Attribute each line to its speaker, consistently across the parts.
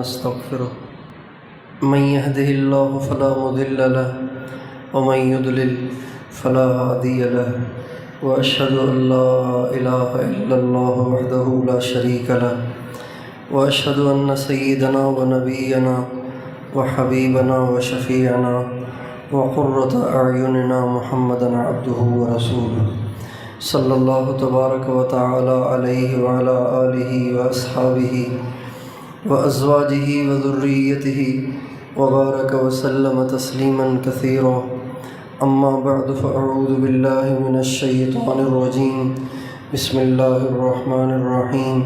Speaker 1: ونستغفره من يهده الله فلا مضل له ومن يضلل فلا هادي له وأشهد أن لا إله إلا الله وحده لا شريك له وأشهد أن سيدنا ونبينا وحبيبنا وشفيعنا وقرة أعيننا محمدا عبده ورسوله صلی اللہ تبارک و تعالی علیہ وعلی آلہ واصحابہ وازواجہ وذریتہ وبارک وسلم تسلیما کثیرا اما بعد فاعوذ باللہ من الشیطان الرجیم بسم اللہ الرحمن الرحیم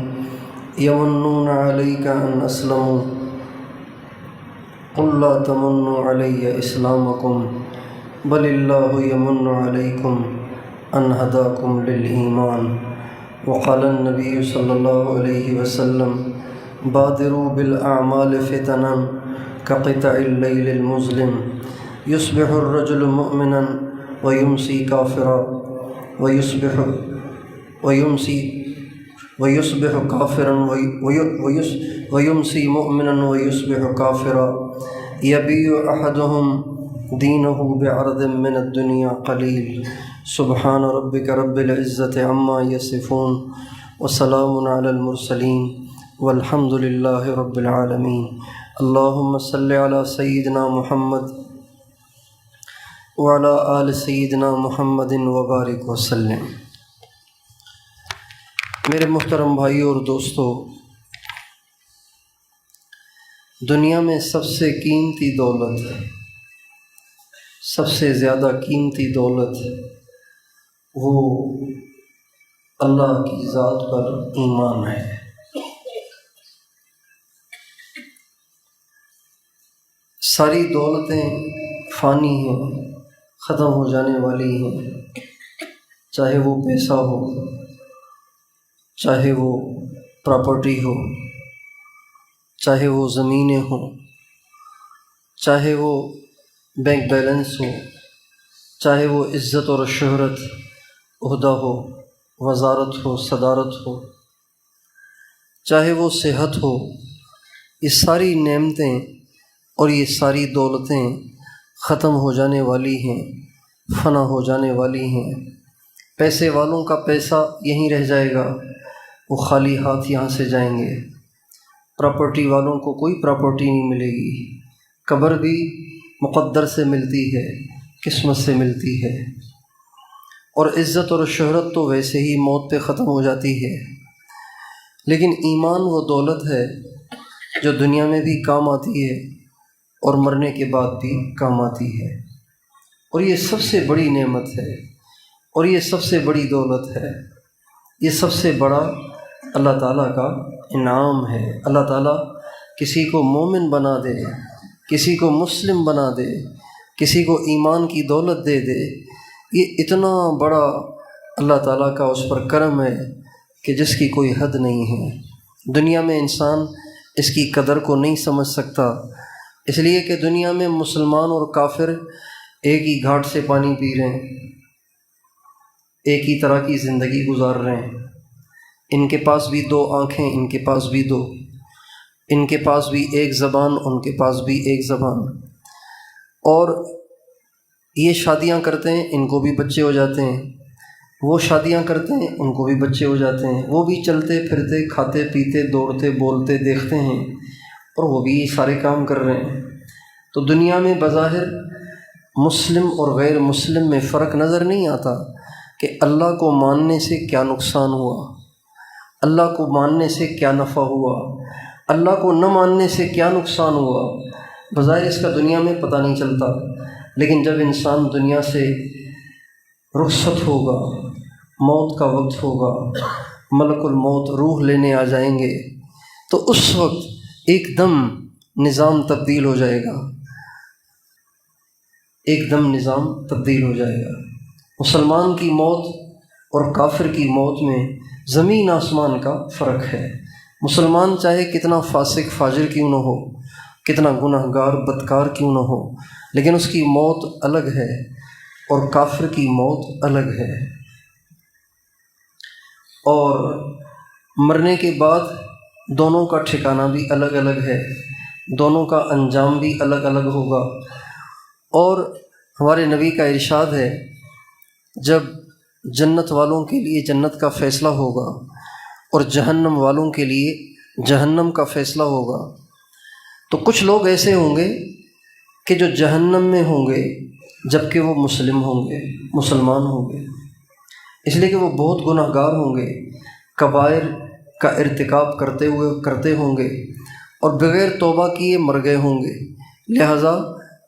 Speaker 1: یمنون علیک ان اسلموا قل لا تمنوا علی اسلامکم بل اللہ یمن علیکم ان ہداکم للایمان وقال النبی صلی اللہ علیہ وسلم بادروا بالاعمال فتنا كقطع الليل المظلم يصبح الرجل مؤمنا ويمسي كافرا ويصبح كافرا ويمسي مؤمنا ويصبح كافرا يبيع احدهم دينه بعرض من الدنيا قليل سبحان ربك رب العزة عما يصفون وسلام على المرسلين والحمد لله رب العالمين اللهم صل على سيدنا محمد وعلى آل سيدنا محمد وبارك وسلم۔ میرے محترم بھائیوں اور دوستو، دنیا میں سب سے قیمتی دولت، سب سے زیادہ قیمتی دولت وہ اللہ کی ذات پر ایمان ہے۔ ساری دولتیں فانی ہیں، ختم ہو جانے والی ہیں، چاہے وہ پیسہ ہو، چاہے وہ پراپرٹی ہو، چاہے وہ زمینیں ہوں، چاہے وہ بینک بیلنس ہو، چاہے وہ عزت اور شہرت، عہدہ ہو، وزارت ہو، صدارت ہو، چاہے وہ صحت ہو، یہ ساری نعمتیں اور یہ ساری دولتیں ختم ہو جانے والی ہیں، فنا ہو جانے والی ہیں۔ پیسے والوں کا پیسہ یہیں رہ جائے گا، وہ خالی ہاتھ یہاں سے جائیں گے۔ پراپرٹی والوں کو کوئی پراپرٹی نہیں ملے گی۔ قبر بھی مقدر سے ملتی ہے، قسمت سے ملتی ہے، اور عزت اور شہرت تو ویسے ہی موت پہ ختم ہو جاتی ہے۔ لیکن ایمان وہ دولت ہے جو دنیا میں بھی کام آتی ہے اور مرنے کے بعد بھی کام آتی ہے، اور یہ سب سے بڑی نعمت ہے، اور یہ سب سے بڑی دولت ہے، یہ سب سے بڑا اللہ تعالیٰ کا انعام ہے۔ اللہ تعالیٰ کسی کو مومن بنا دے، کسی کو مسلم بنا دے، کسی کو ایمان کی دولت دے دے، یہ اتنا بڑا اللہ تعالیٰ کا اس پر کرم ہے کہ جس کی کوئی حد نہیں ہے۔ دنیا میں انسان اس کی قدر کو نہیں سمجھ سکتا، اس لیے کہ دنیا میں مسلمان اور کافر ایک ہی گھاٹ سے پانی پی رہے ہیں، ایک ہی طرح کی زندگی گزار رہے ہیں۔ ان کے پاس بھی دو آنکھیں، ان کے پاس بھی دو، ان کے پاس بھی ایک زبان، ان کے پاس بھی ایک زبان، اور یہ شادیاں کرتے ہیں، ان کو بھی بچے ہو جاتے ہیں، وہ شادیاں کرتے ہیں، ان کو بھی بچے ہو جاتے ہیں، وہ بھی چلتے پھرتے، کھاتے پیتے، دوڑتے بولتے دیکھتے ہیں، اور وہ بھی سارے کام کر رہے ہیں۔ تو دنیا میں بظاہر مسلم اور غیر مسلم میں فرق نظر نہیں آتا کہ اللہ کو ماننے سے کیا نقصان ہوا، اللہ کو ماننے سے کیا نفع ہوا، اللہ کو نہ ماننے سے کیا نقصان ہوا۔ بظاہر اس کا دنیا میں پتہ نہیں چلتا، لیکن جب انسان دنیا سے رخصت ہوگا، موت کا وقت ہوگا، ملک الموت روح لینے آ جائیں گے، تو اس وقت ایک دم نظام تبدیل ہو جائے گا، ایک دم نظام تبدیل ہو جائے گا۔ مسلمان کی موت اور کافر کی موت میں زمین آسمان کا فرق ہے۔ مسلمان چاہے کتنا فاسق فاجر کیوں نہ ہو، کتنا گناہ گار بدکار کیوں نہ ہو، لیکن اس کی موت الگ ہے اور کافر کی موت الگ ہے۔ اور مرنے کے بعد دونوں کا ٹھکانہ بھی الگ الگ ہے، دونوں کا انجام بھی الگ الگ ہوگا۔ اور ہمارے نبی کا ارشاد ہے، جب جنت والوں کے لیے جنت کا فیصلہ ہوگا اور جہنم والوں کے لیے جہنم کا فیصلہ ہوگا، تو کچھ لوگ ایسے ہوں گے کہ جو جہنم میں ہوں گے جبکہ وہ مسلمان ہوں گے، اس لیے کہ وہ بہت گناہ گار ہوں گے، کبائر کا ارتکاب کرتے ہوں گے اور بغیر توبہ کیے مر گئے ہوں گے، لہذا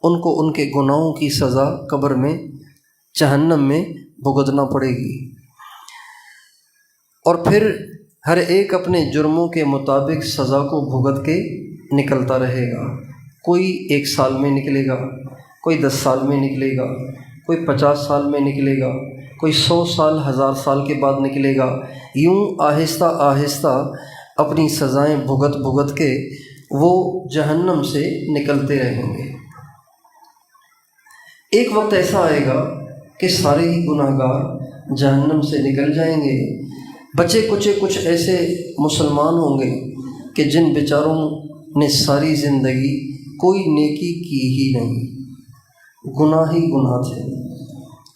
Speaker 1: ان کو ان کے گناہوں کی سزا قبر میں جہنم میں بھگتنا پڑے گی۔ اور پھر ہر ایک اپنے جرموں کے مطابق سزا کو بھگت کے نکلتا رہے گا۔ کوئی 1 سال میں نکلے گا، کوئی 10 سال میں نکلے گا، کوئی 50 سال میں نکلے گا، کوئی 100 سال 1000 سال کے بعد نکلے گا۔ یوں آہستہ آہستہ اپنی سزائیں بھگت کے وہ جہنم سے نکلتے رہیں گے۔ ایک وقت ایسا آئے گا کہ سارے ہی گناہ گار جہنم سے نکل جائیں گے، بچے کچھ ایسے مسلمان ہوں گے کہ جن بیچاروں نے ساری زندگی کوئی نیکی کی ہی نہیں، گناہ ہی گناہ تھے،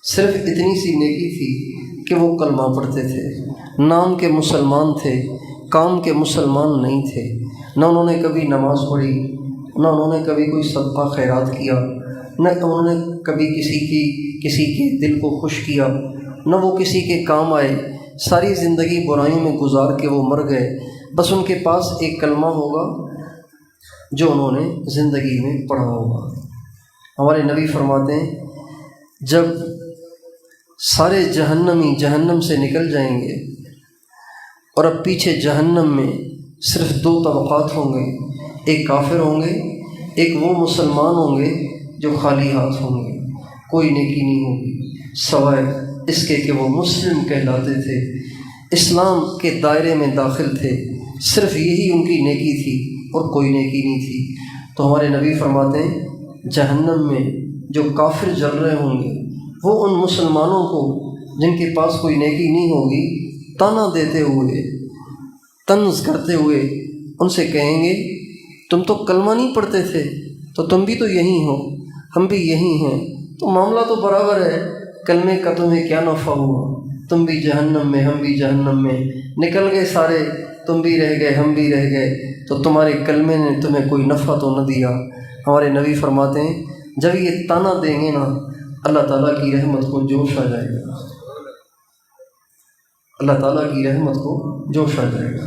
Speaker 1: صرف اتنی سی نیکی تھی کہ وہ کلمہ پڑھتے تھے، نام کے مسلمان تھے، کام کے مسلمان نہیں تھے، نہ انہوں نے کبھی نماز پڑھی، نہ انہوں نے کبھی کوئی صدقہ خیرات کیا، نہ انہوں نے کبھی کسی کے دل کو خوش کیا، نہ وہ کسی کے کام آئے، ساری زندگی برائیوں میں گزار کے وہ مر گئے۔ بس ان کے پاس ایک کلمہ ہوگا جو انہوں نے زندگی میں پڑھا ہوگا۔ ہمارے نبی فرماتے ہیں، جب سارے جہنمی جہنم سے نکل جائیں گے اور اب پیچھے جہنم میں صرف 2 طبقات ہوں گے، ایک کافر ہوں گے، ایک وہ مسلمان ہوں گے جو خالی ہاتھ ہوں گے، کوئی نیکی نہیں ہوگی سوائے اس کے کہ وہ مسلم کہلاتے تھے، اسلام کے دائرے میں داخل تھے، صرف یہی ان کی نیکی تھی اور کوئی نیکی نہیں تھی۔ تو ہمارے نبی فرماتے ہیں، جہنم میں جو کافر جل رہے ہوں گے وہ ان مسلمانوں کو جن کے پاس کوئی نیکی نہیں ہوگی طعنہ دیتے ہوئے، طنز کرتے ہوئے ان سے کہیں گے، تم تو کلمہ نہیں پڑھتے تھے، تو تم بھی تو یہی ہو، ہم بھی یہی ہیں، تو معاملہ تو برابر ہے، کلمے کا تمہیں کیا نفع ہوا، تم بھی جہنم میں ہم بھی جہنم میں، نکل گئے سارے، تم بھی رہ گئے ہم بھی رہ گئے، تو تمہارے کلمے نے تمہیں کوئی نفع تو نہ دیا۔ ہمارے نبی فرماتے ہیں، جب یہ طعنہ دیں گے نا، اللہ تعالیٰ کی رحمت کو جوش آ جائے گا، اللہ تعالیٰ کی رحمت کو جوش آ جائے گا۔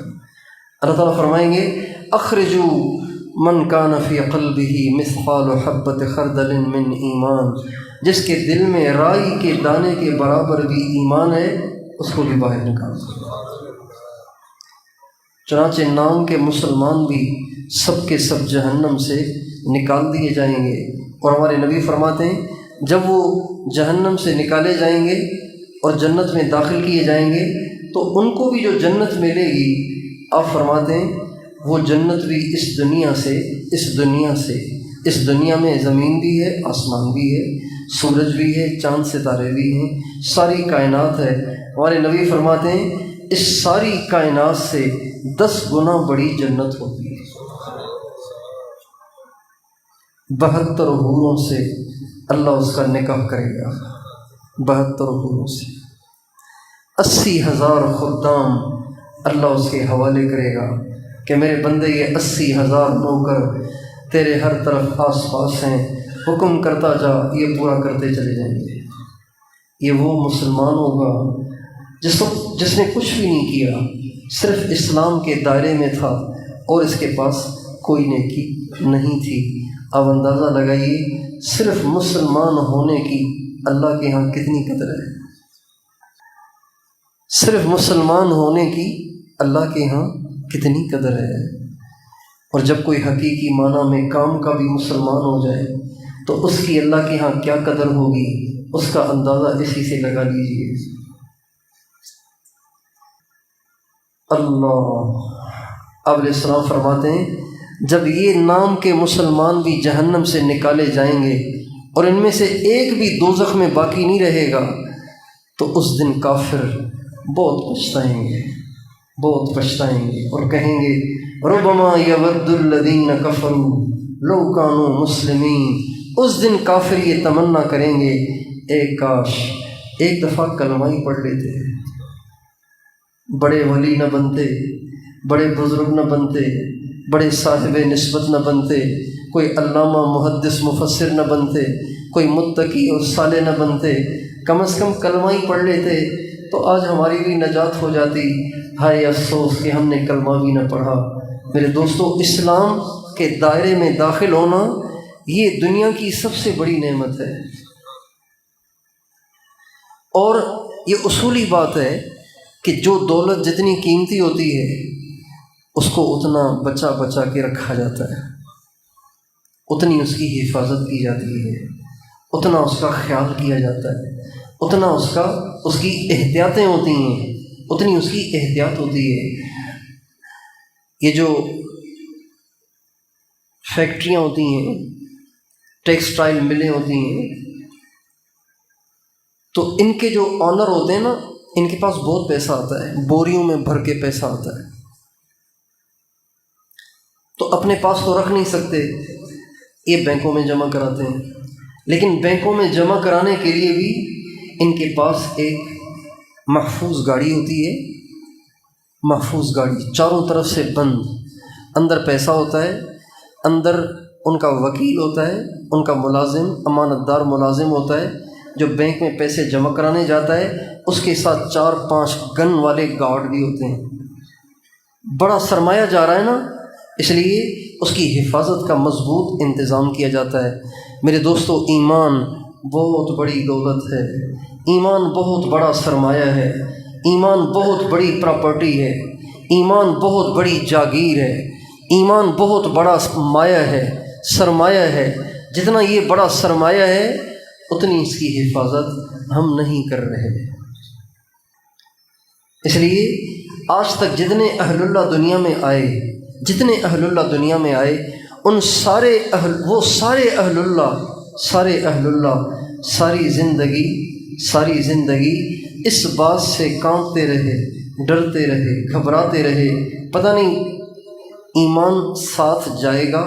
Speaker 1: اللہ تعالیٰ فرمائیں گے، اخرجوا من کان فی قلبہ مثقال حبۃ خردل من ایمان، جس کے دل میں رائی کے دانے کے برابر بھی ایمان ہے، اس کو بھی باہر نکال دو۔ چنانچہ نام کے مسلمان بھی سب کے سب جہنم سے نکال دیے جائیں گے۔ اور ہمارے نبی فرماتے ہیں، جب وہ جہنم سے نکالے جائیں گے اور جنت میں داخل کیے جائیں گے تو ان کو بھی جو جنت ملے گی، آپ فرماتے ہیں وہ جنت بھی اس دنیا میں زمین بھی ہے، آسمان بھی ہے، سورج بھی ہے، چاند ستارے بھی ہیں، ساری کائنات ہے۔ ہمارے نبی فرماتے ہیں، اس ساری کائنات سے 10 گنا بڑی جنت ہوتی ہے۔ 72 حوروں سے اللہ اس کا نکاح کرے گا، 72 حوروں سے 80,000 خدام اللہ اس کے حوالے کرے گا کہ میرے بندے یہ 80,000 نوکر تیرے ہر طرف آس پاس ہیں، حکم کرتا جا، یہ پورا کرتے چلے جائیں گے۔ یہ وہ مسلمان ہوگا جس نے کچھ بھی نہیں کیا، صرف اسلام کے دائرے میں تھا اور اس کے پاس کوئی نیکی نہیں تھی۔ اب اندازہ لگائیے صرف مسلمان ہونے کی اللہ کے ہاں کتنی قدر ہے، صرف مسلمان ہونے کی اللہ کے ہاں کتنی قدر ہے۔ اور جب کوئی حقیقی معنی میں کام کا بھی مسلمان ہو جائے تو اس کی اللہ کے ہاں کیا قدر ہوگی، اس کا اندازہ اسی سے لگا لیجیے۔ اللہ آپ علیہ السلام فرماتے ہیں، جب یہ نام کے مسلمان بھی جہنم سے نکالے جائیں گے اور ان میں سے ایک بھی دوزخ میں باقی نہیں رہے گا تو اس دن کافر بہت پچھتائیں گے، بہت پچھتائیں گے اور کہیں گے ربما یود الذین کفروا لو کانوا مسلمین۔ اس دن کافر یہ تمنا کریں گے ایک کاش ایک دفعہ کلمہ ہی پڑھ لیتے، بڑے ولی نہ بنتے، بڑے بزرگ نہ بنتے، بڑے صاحب نسبت نہ بنتے، کوئی علامہ محدث مفسر نہ بنتے، کوئی متقی اور صالح نہ بنتے، کم از کم کلمہ ہی پڑھ لیتے تو آج ہماری بھی نجات ہو جاتی۔ ہائے افسوس کہ ہم نے کلمہ بھی نہ پڑھا۔ میرے دوستو، اسلام کے دائرے میں داخل ہونا یہ دنیا کی سب سے بڑی نعمت ہے، اور یہ اصولی بات ہے کہ جو دولت جتنی قیمتی ہوتی ہے اس کو اتنا بچا بچا کے رکھا جاتا ہے، اتنی اس کی حفاظت کی جاتی ہے، اتنا اس کا خیال کیا جاتا ہے، اتنا اس کی احتیاطیں ہوتی ہیں، اتنی اس کی احتیاط ہوتی ہے۔ یہ جو فیکٹریاں ہوتی ہیں، ٹیکسٹائل ملیں ہوتی ہیں، تو ان کے جو آنر ہوتے ہیں نا، ان کے پاس بہت پیسہ آتا ہے، بوریوں میں بھر کے پیسہ آتا ہے، تو اپنے پاس تو رکھ نہیں سکتے، یہ بینکوں میں جمع کراتے ہیں، لیکن بینکوں میں جمع کرانے کے لیے بھی ان کے پاس ایک محفوظ گاڑی ہوتی ہے، محفوظ گاڑی چاروں طرف سے بند، اندر پیسہ ہوتا ہے، اندر ان کا وکیل ہوتا ہے، ان کا ملازم امانت دار ملازم ہوتا ہے جو بینک میں پیسے جمع کرانے جاتا ہے، اس کے ساتھ 4-5 گن والے گارڈ بھی ہوتے ہیں۔ بڑا سرمایہ جا رہا ہے نا، اس لیے اس کی حفاظت کا مضبوط انتظام کیا جاتا ہے۔ میرے دوستو، ایمان بہت بڑی دولت ہے، ایمان بہت بڑا سرمایہ ہے، ایمان بہت بڑی پراپرٹی ہے، ایمان بہت بڑی جاگیر ہے، ایمان بہت بڑا مایہ ہے، سرمایہ ہے۔ جتنا یہ بڑا سرمایہ ہے اتنی اس کی حفاظت ہم نہیں کر رہے۔ اس لیے آج تک جتنے اہل اللہ دنیا میں آئے، جتنے اہل اللہ دنیا میں آئے، ان سارے اہل اللہ ساری زندگی اس بات سے کانپتے رہے، ڈرتے رہے، گھبراتے رہے، پتہ نہیں ایمان ساتھ جائے گا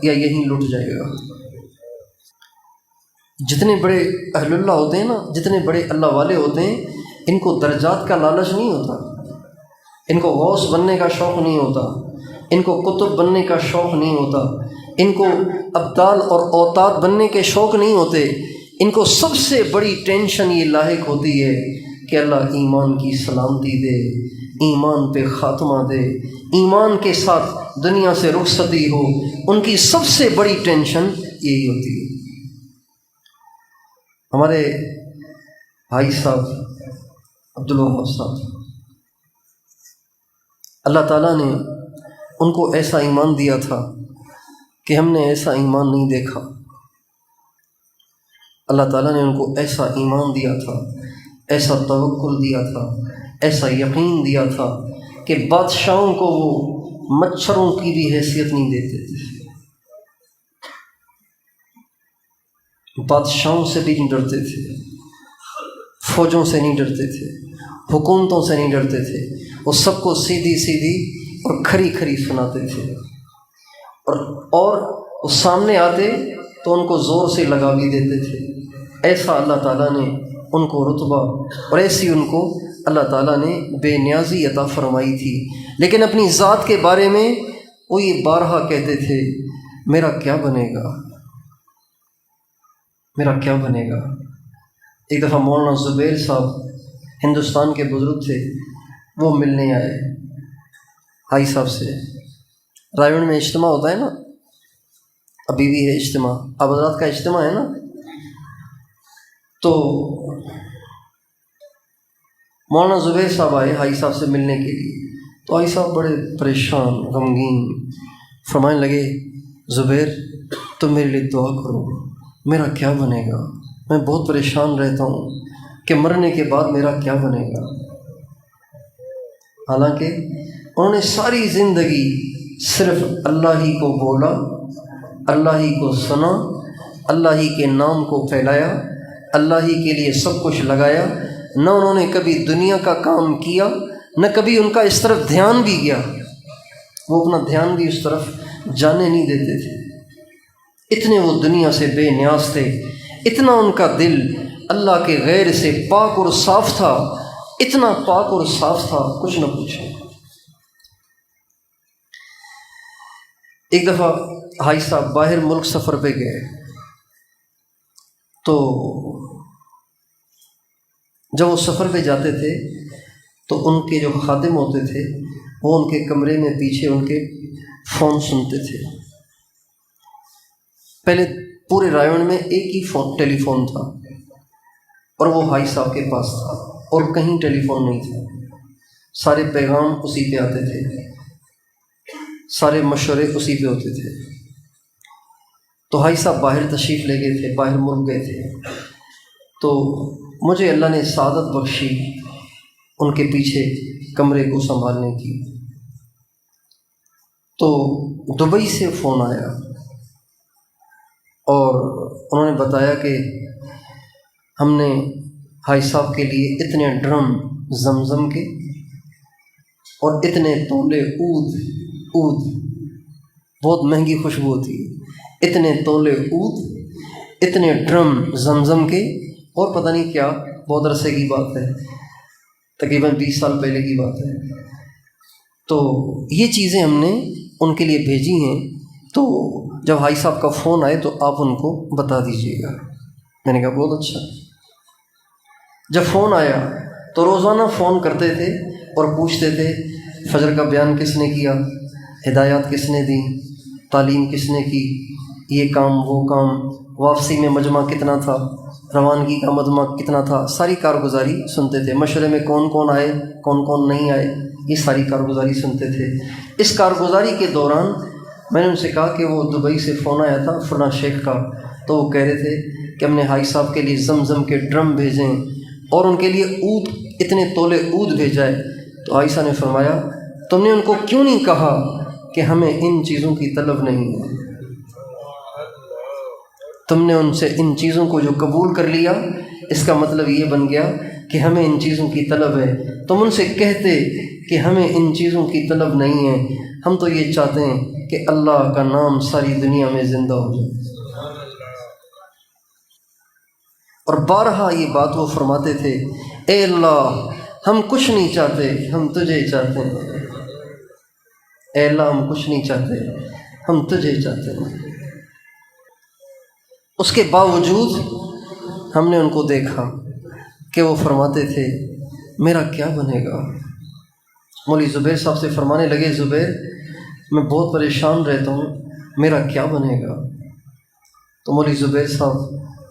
Speaker 1: یا یہیں لٹ جائے گا۔ جتنے بڑے اہل اللہ ہوتے ہیں نا، جتنے بڑے اللہ والے ہوتے ہیں، ان کو درجات کا لالچ نہیں ہوتا، ان کو غوث بننے کا شوق نہیں ہوتا، ان کو قطب بننے کا شوق نہیں ہوتا، ان کو ابدال اور اوتاد بننے کے شوق نہیں ہوتے۔ ان کو سب سے بڑی ٹینشن یہ لاحق ہوتی ہے کہ اللہ ایمان کی سلامتی دے، ایمان پہ خاتمہ دے، ایمان کے ساتھ دنیا سے رخصتی ہو۔ ان کی سب سے بڑی ٹینشن یہی ہوتی ہے۔ ہمارے بھائی صاحب عبدالوہاب صاحب، اللہ تعالیٰ نے ان کو ایسا ایمان دیا تھا کہ ہم نے ایسا ایمان نہیں دیکھا۔ اللہ تعالیٰ نے ان کو ایسا ایمان دیا تھا، ایسا توکل دیا تھا، ایسا یقین دیا تھا کہ بادشاہوں کو وہ مچھروں کی بھی حیثیت نہیں دیتے تھے، بادشاہوں سے بھی نہیں ڈرتے تھے، فوجوں سے نہیں ڈرتے تھے، حکومتوں سے نہیں ڈرتے تھے، وہ سب کو سیدھی سیدھی اور کھری کھری سناتے تھے، اور وہ سامنے آتے تو ان کو زور سے لگا بھی دیتے تھے۔ ایسا اللہ تعالیٰ نے ان کو رتبہ اور ایسی ان کو اللہ تعالیٰ نے بے نیازی عطا فرمائی تھی۔ لیکن اپنی ذات کے بارے میں وہ یہ بارہا کہتے تھے، میرا کیا بنے گا، میرا کیا بنے گا۔ ایک دفعہ مولانا زبیر صاحب ہندوستان کے بزرگ تھے، وہ ملنے آئے بھائی صاحب سے۔ رائے میں اجتماع ہوتا ہے نا، ابھی بھی ہے اجتماع، اب حضرات کا اجتماع ہے نا، تو مولانا زبیر صاحب آئے حاجی صاحب سے ملنے کے لیے، تو حاجی صاحب بڑے پریشان غمگین فرمانے لگے، زبیر تم میرے لیے دعا کرو، میرا کیا بنے گا، میں بہت پریشان رہتا ہوں کہ مرنے کے بعد میرا کیا بنے گا۔ حالانکہ انہوں نے ساری زندگی صرف اللہ ہی کو بولا، اللہ ہی کو سنا، اللہ ہی کے نام کو پھیلایا، اللہ ہی کے لیے سب کچھ لگایا۔ نہ انہوں نے کبھی دنیا کا کام کیا، نہ کبھی ان کا اس طرف دھیان بھی گیا، وہ اپنا دھیان بھی اس طرف جانے نہیں دیتے تھے۔ اتنے وہ دنیا سے بے نیاز تھے، اتنا ان کا دل اللہ کے غیر سے پاک اور صاف تھا، اتنا پاک اور صاف تھا کچھ نہ پوچھیں۔ ایک دفعہ حاجی صاحب باہر ملک سفر پہ گئے، تو جب وہ سفر پہ جاتے تھے تو ان کے جو خادم ہوتے تھے وہ ان کے کمرے میں پیچھے ان کے فون سنتے تھے۔ پہلے پورے رائون میں ایک ہی ٹیلی فون تھا اور وہ حاجی صاحب کے پاس تھا اور کہیں ٹیلی فون نہیں تھا، سارے پیغام اسی پہ آتے تھے، سارے مشورے اسی پہ ہوتے تھے۔ تو حاجی صاحب باہر تشریف لے گئے تھے، باہر ملک گئے تھے، تو مجھے اللہ نے سعادت بخشی ان کے پیچھے کمرے کو سنبھالنے کی۔ تو دبئی سے فون آیا اور انہوں نے بتایا کہ ہم نے حاجی صاحب کے لیے اتنے ڈرم زمزم کے اور اتنے تولے عود بہت مہنگی خوشبو ہوتی ہے، اتنے تولے عود، اتنے ڈرم زمزم کے، اور پتہ نہیں کیا، بہت عرصے کی بات ہے، تقریباً 20 سال پہلے کی بات ہے۔ تو یہ چیزیں ہم نے ان کے لیے بھیجی ہیں، تو جب حاجی صاحب کا فون آئے تو آپ ان کو بتا دیجیے گا۔ میں نے کہا بہت اچھا۔ جب فون آیا تو روزانہ فون کرتے تھے اور پوچھتے تھے فجر کا بیان کس نے کیا، ہدایات کس نے دی، تعلیم کس نے کی، یہ کام وہ کام، واپسی میں مجمع کتنا تھا، روانگی کا مجمع کتنا تھا، ساری کارگزاری سنتے تھے۔ مشورے میں کون کون آئے، کون کون نہیں آئے، یہ ساری کارگزاری سنتے تھے۔ اس کارگزاری کے دوران میں نے ان سے کہا کہ وہ دبئی سے فون آیا تھا فلاں شیخ کا، تو وہ کہہ رہے تھے کہ ہم نے حاجی صاحب کے لیے زمزم کے ڈرم بھیجیں اور ان کے لیے عود، اتنے تولے عود بھیجا ہے۔ تو حاجی صاحب نے فرمایا تم نے ان کو کیوں نہیں کہا کہ ہمیں ان چیزوں کی طلب نہیں ہے، تم نے ان سے ان چیزوں کو جو قبول کر لیا، اس کا مطلب یہ بن گیا کہ ہمیں ان چیزوں کی طلب ہے۔ تم ان سے کہتے کہ ہمیں ان چیزوں کی طلب نہیں ہے، ہم تو یہ چاہتے ہیں کہ اللہ کا نام ساری دنیا میں زندہ ہو جائے۔ اور بارہا یہ بات وہ فرماتے تھے، اے اللہ ہم کچھ نہیں چاہتے، ہم تجھے چاہتے ہیں، اے اللہ ہم کچھ نہیں چاہتے، ہم تجھے چاہتے ہیں۔ اس کے باوجود ہم نے ان کو دیکھا کہ وہ فرماتے تھے میرا کیا بنے گا۔ مولوی زبیر صاحب سے فرمانے لگے زبیر میں بہت پریشان رہتا ہوں، میرا کیا بنے گا۔ تو مولوی زبیر صاحب،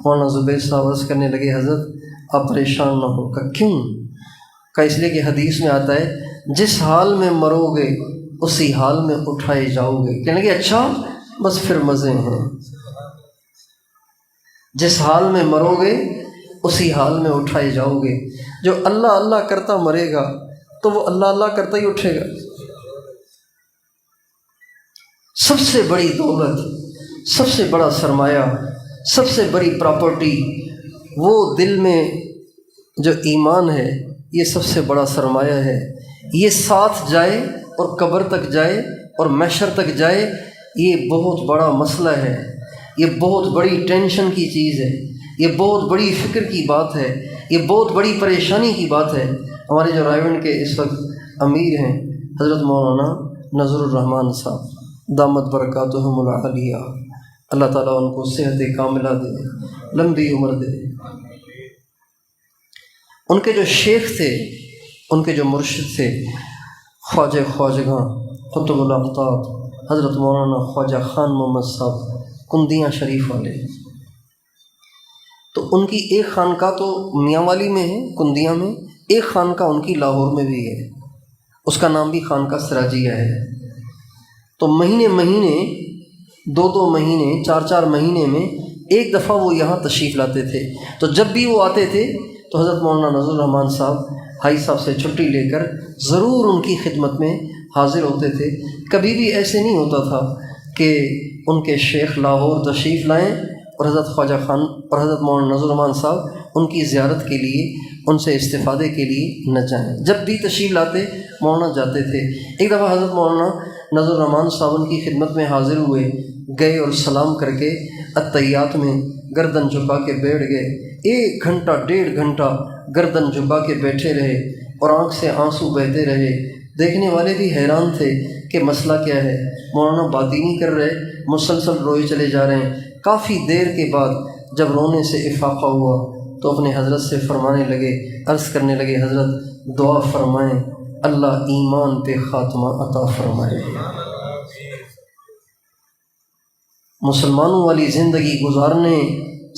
Speaker 1: مولانا زبیر صاحب عرض کرنے لگے حضرت آپ پریشان نہ ہو۔ کہا کیوں؟ کہا اس لیے کہ حدیث میں آتا ہے جس حال میں مرو گے اسی حال میں اٹھائے جاؤ گے۔ کہنے لگے اچھا بس پھر مزے ہیں، جس حال میں مرو گے اسی حال میں اٹھائے جاؤ گے۔ جو اللہ اللہ کرتا مرے گا تو وہ اللہ اللہ کرتا ہی اٹھے گا۔ سب سے بڑی دولت، سب سے بڑا سرمایہ، سب سے بڑی پراپرٹی وہ دل میں جو ایمان ہے، یہ سب سے بڑا سرمایہ ہے۔ یہ ساتھ جائے اور قبر تک جائے اور محشر تک جائے، یہ بہت بڑا مسئلہ ہے، یہ بہت بڑی ٹینشن کی چیز ہے، یہ بہت بڑی فکر کی بات ہے، یہ بہت بڑی پریشانی کی بات ہے۔ ہمارے جو رائیونڈ کے اس وقت امیر ہیں حضرت مولانا نذر الرحمان صاحب دامت برکاتہم العالیہ، اللہ تعالیٰ ان کو صحت کاملہ دے، لمبی عمر دے۔ ان کے جو شیخ تھے، ان کے جو مرشد تھے، خواجہ خواجگاں قطب الاقطاب حضرت مولانا خواجہ خان محمد صاحب کندیاں شریف والے، تو ان کی ایک خانقاہ تو میاں والی میں ہے کندیاں میں، ایک خانقاہ ان کی لاہور میں بھی ہے، اس کا نام بھی خانقاہ سراجیہ ہے۔ تو مہینے مہینے، دو مہینے، 4 مہینے میں ایک دفعہ وہ یہاں تشریف لاتے تھے۔ تو جب بھی وہ آتے تھے تو حضرت مولانا نذر الرحمان صاحب حاجی صاحب سے چھٹی لے کر ضرور ان کی خدمت میں حاضر ہوتے تھے۔ کبھی بھی ایسے نہیں ہوتا تھا کہ ان کے شیخ لاہور تشریف لائیں اور حضرت خواجہ خان اور حضرت مولانا نذر الرحمان صاحب ان کی زیارت کے لیے، ان سے استفادے کے لیے نہ جائیں۔ جب بھی تشریف لاتے مولانا جاتے تھے۔ ایک دفعہ حضرت مولانا نذر الرحمان صاحب ان کی خدمت میں حاضر ہوئے، گئے اور سلام کر کے اتحیات میں گردن جھکا کے بیٹھ گئے۔ 1 گھنٹہ 1.5 گھنٹہ گردن جھکا کے بیٹھے رہے اور آنکھ سے آنسو بہتے رہے۔ دیکھنے والے بھی حیران تھے کہ مسئلہ کیا ہے، مولانا بات ہی نہیں کر رہے، مسلسل روئے چلے جا رہے ہیں۔ کافی دیر کے بعد جب رونے سے افاقہ ہوا تو اپنے حضرت سے فرمانے لگے، عرض کرنے لگے، حضرت دعا فرمائیں اللہ ایمان پہ خاتمہ عطا فرمائے۔ مسلمانوں والی زندگی گزارنے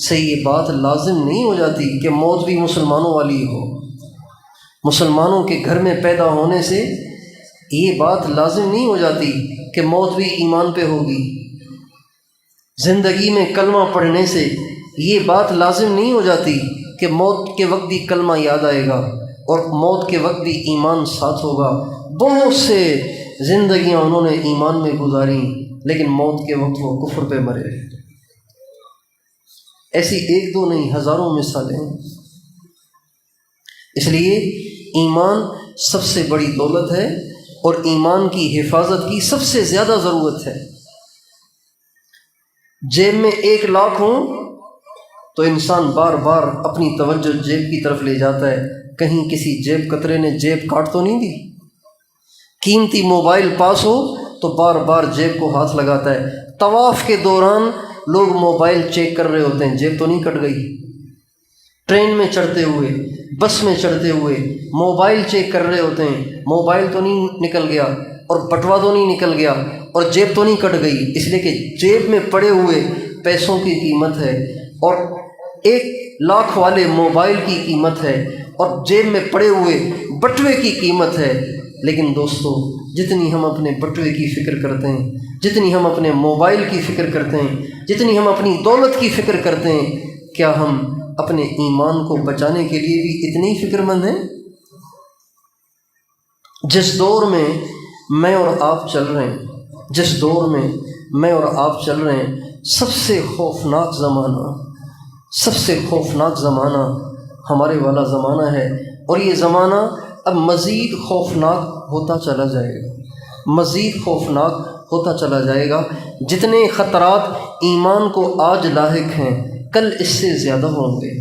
Speaker 1: سے یہ بات لازم نہیں ہو جاتی کہ موت بھی مسلمانوں والی ہو۔ مسلمانوں کے گھر میں پیدا ہونے سے یہ بات لازم نہیں ہو جاتی کہ موت بھی ایمان پہ ہوگی۔ زندگی میں کلمہ پڑھنے سے یہ بات لازم نہیں ہو جاتی کہ موت کے وقت بھی کلمہ یاد آئے گا اور موت کے وقت بھی ایمان ساتھ ہوگا۔ بہت سے زندگیاں انہوں نے ایمان میں گزاری لیکن موت کے وقت وہ کفر پہ مرے۔ ایسی 1-2 نہیں، ہزاروں مثالیں ہیں۔ اس لیے ایمان سب سے بڑی دولت ہے اور ایمان کی حفاظت کی سب سے زیادہ ضرورت ہے۔ جیب میں 1 لاکھ ہوں تو انسان بار بار اپنی توجہ جیب کی طرف لے جاتا ہے، کہیں کسی جیب کترے نے جیب کاٹ تو نہیں دی۔ قیمتی موبائل پاس ہو تو بار بار جیب کو ہاتھ لگاتا ہے۔ طواف کے دوران لوگ موبائل چیک کر رہے ہوتے ہیں، جیب تو نہیں کٹ گئی۔ ٹرین میں چڑھتے ہوئے، بس میں چڑھتے ہوئے موبائل چیک کر رہے ہوتے ہیں، موبائل تو نہیں نکل گیا اور بٹوا تو نہیں نکل گیا اور جیب تو نہیں کٹ گئی، اس لیے کہ جیب میں پڑے ہوئے پیسوں کی قیمت ہے اور 1 لاکھ والے موبائل کی قیمت ہے اور جیب میں پڑے ہوئے بٹوے کی قیمت ہے۔ لیکن دوستو، جتنی ہم اپنے بٹوے کی فکر کرتے ہیں، جتنی ہم اپنے موبائل کی فکر کرتے ہیں، جتنی ہم اپنی دولت کی فکر کرتے ہیں، کیا ہم اپنے ایمان کو بچانے کے لیے بھی اتنے ہی فکر مند ہیں؟ جس دور میں میں اور آپ چل رہے ہیں، جس دور میں میں اور آپ چل رہے ہیں، سب سے خوفناک زمانہ ہمارے والا زمانہ ہے، اور یہ زمانہ اب مزید خوفناک ہوتا چلا جائے گا، مزید خوفناک ہوتا چلا جائے گا۔ جتنے خطرات ایمان کو آج لاحق ہیں، کل اس سے زیادہ ہوں گے،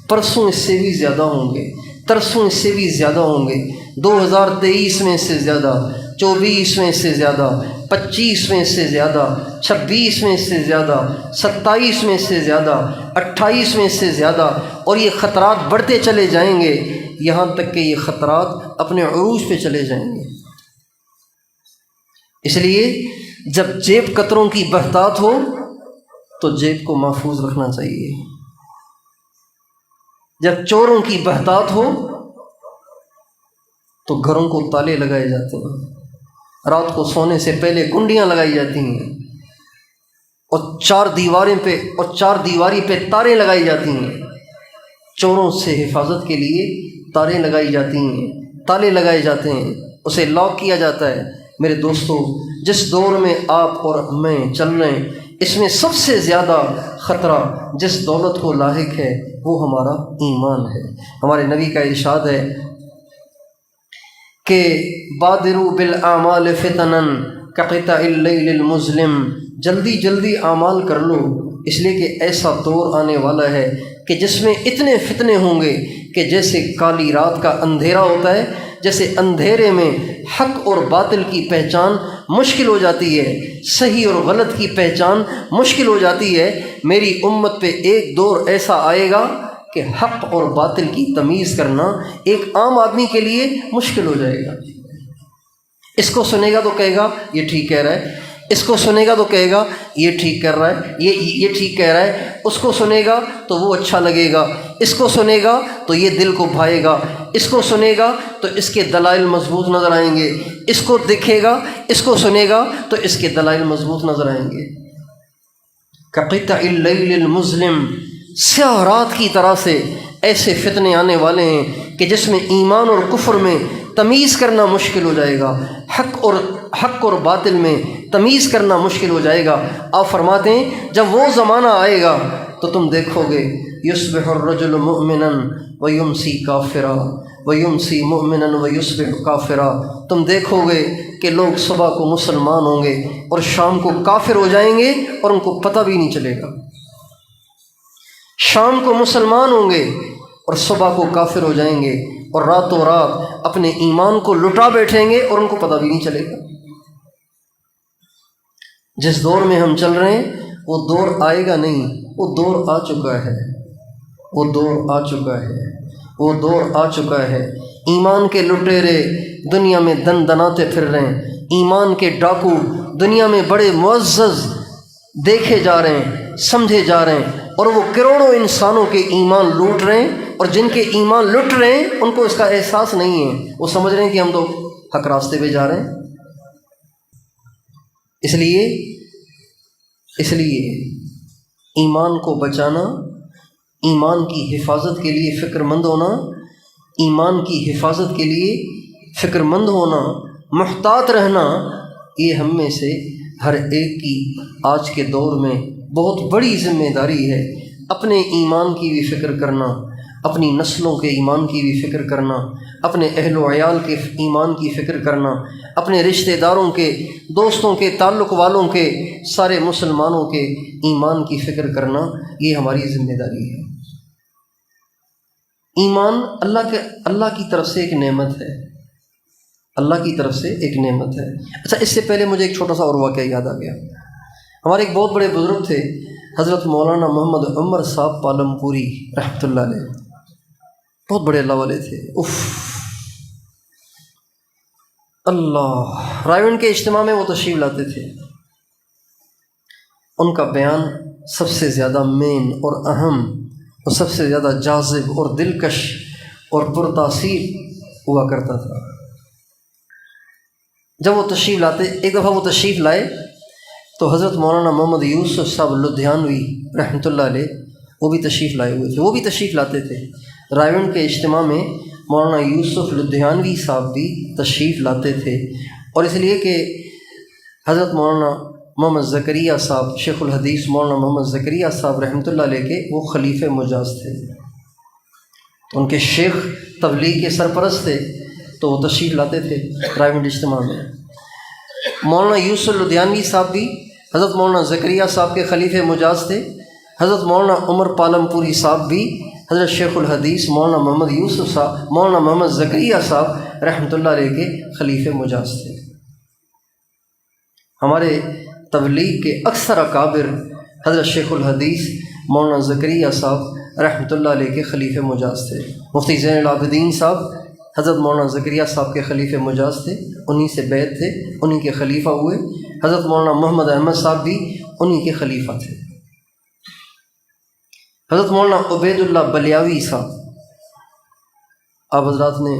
Speaker 1: پرسوں اس سے بھی زیادہ ہوں گے، ترسوں اس سے بھی زیادہ ہوں گے، 2023 میں اس سے زیادہ، 24 میں اس سے زیادہ، 25 میں اس سے زیادہ، 26 میں اس سے زیادہ، 27 میں اس سے زیادہ، 28 میں اس سے زیادہ، اور یہ خطرات بڑھتے چلے جائیں گے یہاں تک کہ یہ خطرات اپنے عروج پہ چلے جائیں گے۔ اس لیے جب جیب کتروں کی بہتات ہو تو جیب کو محفوظ رکھنا چاہیے، جب چوروں کی بہتات ہو تو گھروں کو تالے لگائے جاتے ہیں، رات کو سونے سے پہلے گنڈیاں لگائی جاتی ہیں اور 4 دیواری پہ تاریں لگائی جاتی ہیں، چوروں سے حفاظت کے لیے تاریں لگائی جاتی ہیں، تالے لگائے جاتے ہیں، اسے لاک کیا جاتا ہے۔ میرے دوستو، جس دور میں آپ اور میں چل رہے ہیں، اس میں سب سے زیادہ خطرہ جس دولت کو لاحق ہے وہ ہمارا ایمان ہے۔ ہمارے نبی کا ارشاد ہے کہ بادروا بالاعمال فتنا کقطع اللیل المظلم، جلدی جلدی اعمال کر لو، اس لیے کہ ایسا دور آنے والا ہے کہ جس میں اتنے فتنے ہوں گے کہ جیسے کالی رات کا اندھیرا ہوتا ہے، جیسے اندھیرے میں حق اور باطل کی پہچان مشکل ہو جاتی ہے، صحیح اور غلط کی پہچان مشکل ہو جاتی ہے، میری امت پہ ایک دور ایسا آئے گا کہ حق اور باطل کی تمیز کرنا ایک عام آدمی کے لیے مشکل ہو جائے گا۔ اس کو سنے گا تو کہے گا یہ ٹھیک کہہ رہا ہے، اس کو سنے گا تو کہے گا یہ ٹھیک کر رہا ہے، یہ ٹھیک کہہ رہا ہے، اس کو سنے گا تو وہ اچھا لگے گا، اس کو سنے گا تو یہ دل کو بھائے گا، اس کو سنے گا تو اس کے دلائل مضبوط نظر آئیں گے، اس کو دیکھے گا، اس کو سنے گا تو اس کے دلائل مضبوط نظر آئیں گے۔ کقطع اللیل المظلم، سیاہ رات کی طرح سے ایسے فتنے آنے والے ہیں کہ جس میں ایمان اور کفر میں تمیز کرنا مشکل ہو جائے گا، حق اور باطل میں تمیز کرنا مشکل ہو جائے گا۔ آپ فرماتے ہیں جب وہ زمانہ آئے گا تو تم دیکھو گے یصبح الرجل مؤمنا ویمسی کافرا ویمسی مؤمنا ویصبح کافرا، تم دیکھو گے کہ لوگ صبح کو مسلمان ہوں گے اور شام کو کافر ہو جائیں گے اور ان کو پتہ بھی نہیں چلے گا۔ شام کو مسلمان ہوں گے اور صبح کو کافر ہو جائیں گے اور راتوں رات اپنے ایمان کو لٹا بیٹھیں گے اور ان کو پتہ بھی نہیں چلے گا۔ جس دور میں ہم چل رہے ہیں وہ دور آئے گا نہیں، وہ دور آ چکا ہے، وہ دور آ چکا ہے، وہ دور آ چکا ہے۔ ایمان کے لٹیرے دنیا میں دن دناتے پھر رہے ہیں، ایمان کے ڈاکو دنیا میں بڑے معزز دیکھے جا رہے ہیں، سمجھے جا رہے ہیں، اور وہ کروڑوں انسانوں کے ایمان لوٹ رہے ہیں، اور جن کے ایمان لٹ رہے ہیں ان کو اس کا احساس نہیں ہے، وہ سمجھ رہے ہیں کہ ہم تو حق راستے پہ جا رہے ہیں۔ اس لیے ایمان کو بچانا، ایمان کی حفاظت کے لیے فکر مند ہونا، ایمان کی حفاظت کے لیے فکر مند ہونا، محتاط رہنا، یہ ہم میں سے ہر ایک کی آج کے دور میں بہت بڑی ذمہ داری ہے۔ اپنے ایمان کی بھی فکر کرنا، اپنی نسلوں کے ایمان کی بھی فکر کرنا، اپنے اہل و عیال کے ایمان کی فکر کرنا، اپنے رشتہ داروں کے، دوستوں کے، تعلق والوں کے، سارے مسلمانوں کے ایمان کی فکر کرنا، یہ ہماری ذمہ داری ہے۔ ایمان اللہ کی طرف سے ایک نعمت ہے، اللہ کی طرف سے ایک نعمت ہے۔ اچھا، اس سے پہلے مجھے ایک چھوٹا سا اور واقعہ یاد آ گیا۔ ہمارے ایک بہت بڑے بزرگ تھے، حضرت مولانا محمد عمر صاحب پالم پوری رحمۃ اللہ علیہ، بہت بڑے اللہ والے تھے۔ اللہ، رائے کے اجتماع میں وہ تشریف لاتے تھے، ان کا بیان سب سے زیادہ مین اور اہم اور سب سے زیادہ جاذب اور دلکش اور پرتاثیر ہوا کرتا تھا۔ جب وہ تشریف لاتے، ایک دفعہ وہ تشریف لائے تو حضرت مولانا محمد یوسف صاحب لدھیانوی رحمۃ اللہ علیہ وہ بھی تشریف لائے ہوئے تھے، وہ بھی تشریف لاتے تھے۔ رائے کے اجتماع میں مولانا یوسف لدھیانوی صاحب بھی تشریف لاتے تھے، اور اس لیے کہ حضرت مولانا محمد زکریا صاحب، شیخ الحدیث مولانا محمد زکریا صاحب رحمۃ اللہ علیہ کے وہ خلیفہ مجاز تھے، تو ان کے شیخ تبلیغ کے سرپرست تھے، تو وہ تشریف لاتے تھے رائے اجتماع میں۔ مولانا یوسف لدھیانوی صاحب بھی حضرت مولانا زکریا صاحب کے خلیفہ مجاز تھے، حضرت مولانا عمر پالم پوری صاحب بھی حضرت شیخ الحدیث مولانا محمد یوسف صاحب، مولانا محمد زکریا صاحب رحمۃ اللہ علیہ کے خلیفہ مجاز تھے۔ ہمارے تبلیغ کے اکثر اکابر حضرت شیخ الحدیث مولانا زکریا صاحب رحمۃ اللہ علیہ کے خلیفہ مجاز تھے۔ مفتی زین العابدین صاحب حضرت مولانا زکریا صاحب کے خلیفہ مجاز تھے، انہی سے بیعت تھے، انہی کے خلیفہ ہوئے۔ حضرت مولانا محمد احمد صاحب بھی انہی کے خلیفہ تھے۔ حضرت مولانا عبید اللہ بلیاوی صاحب، آپ حضرات نے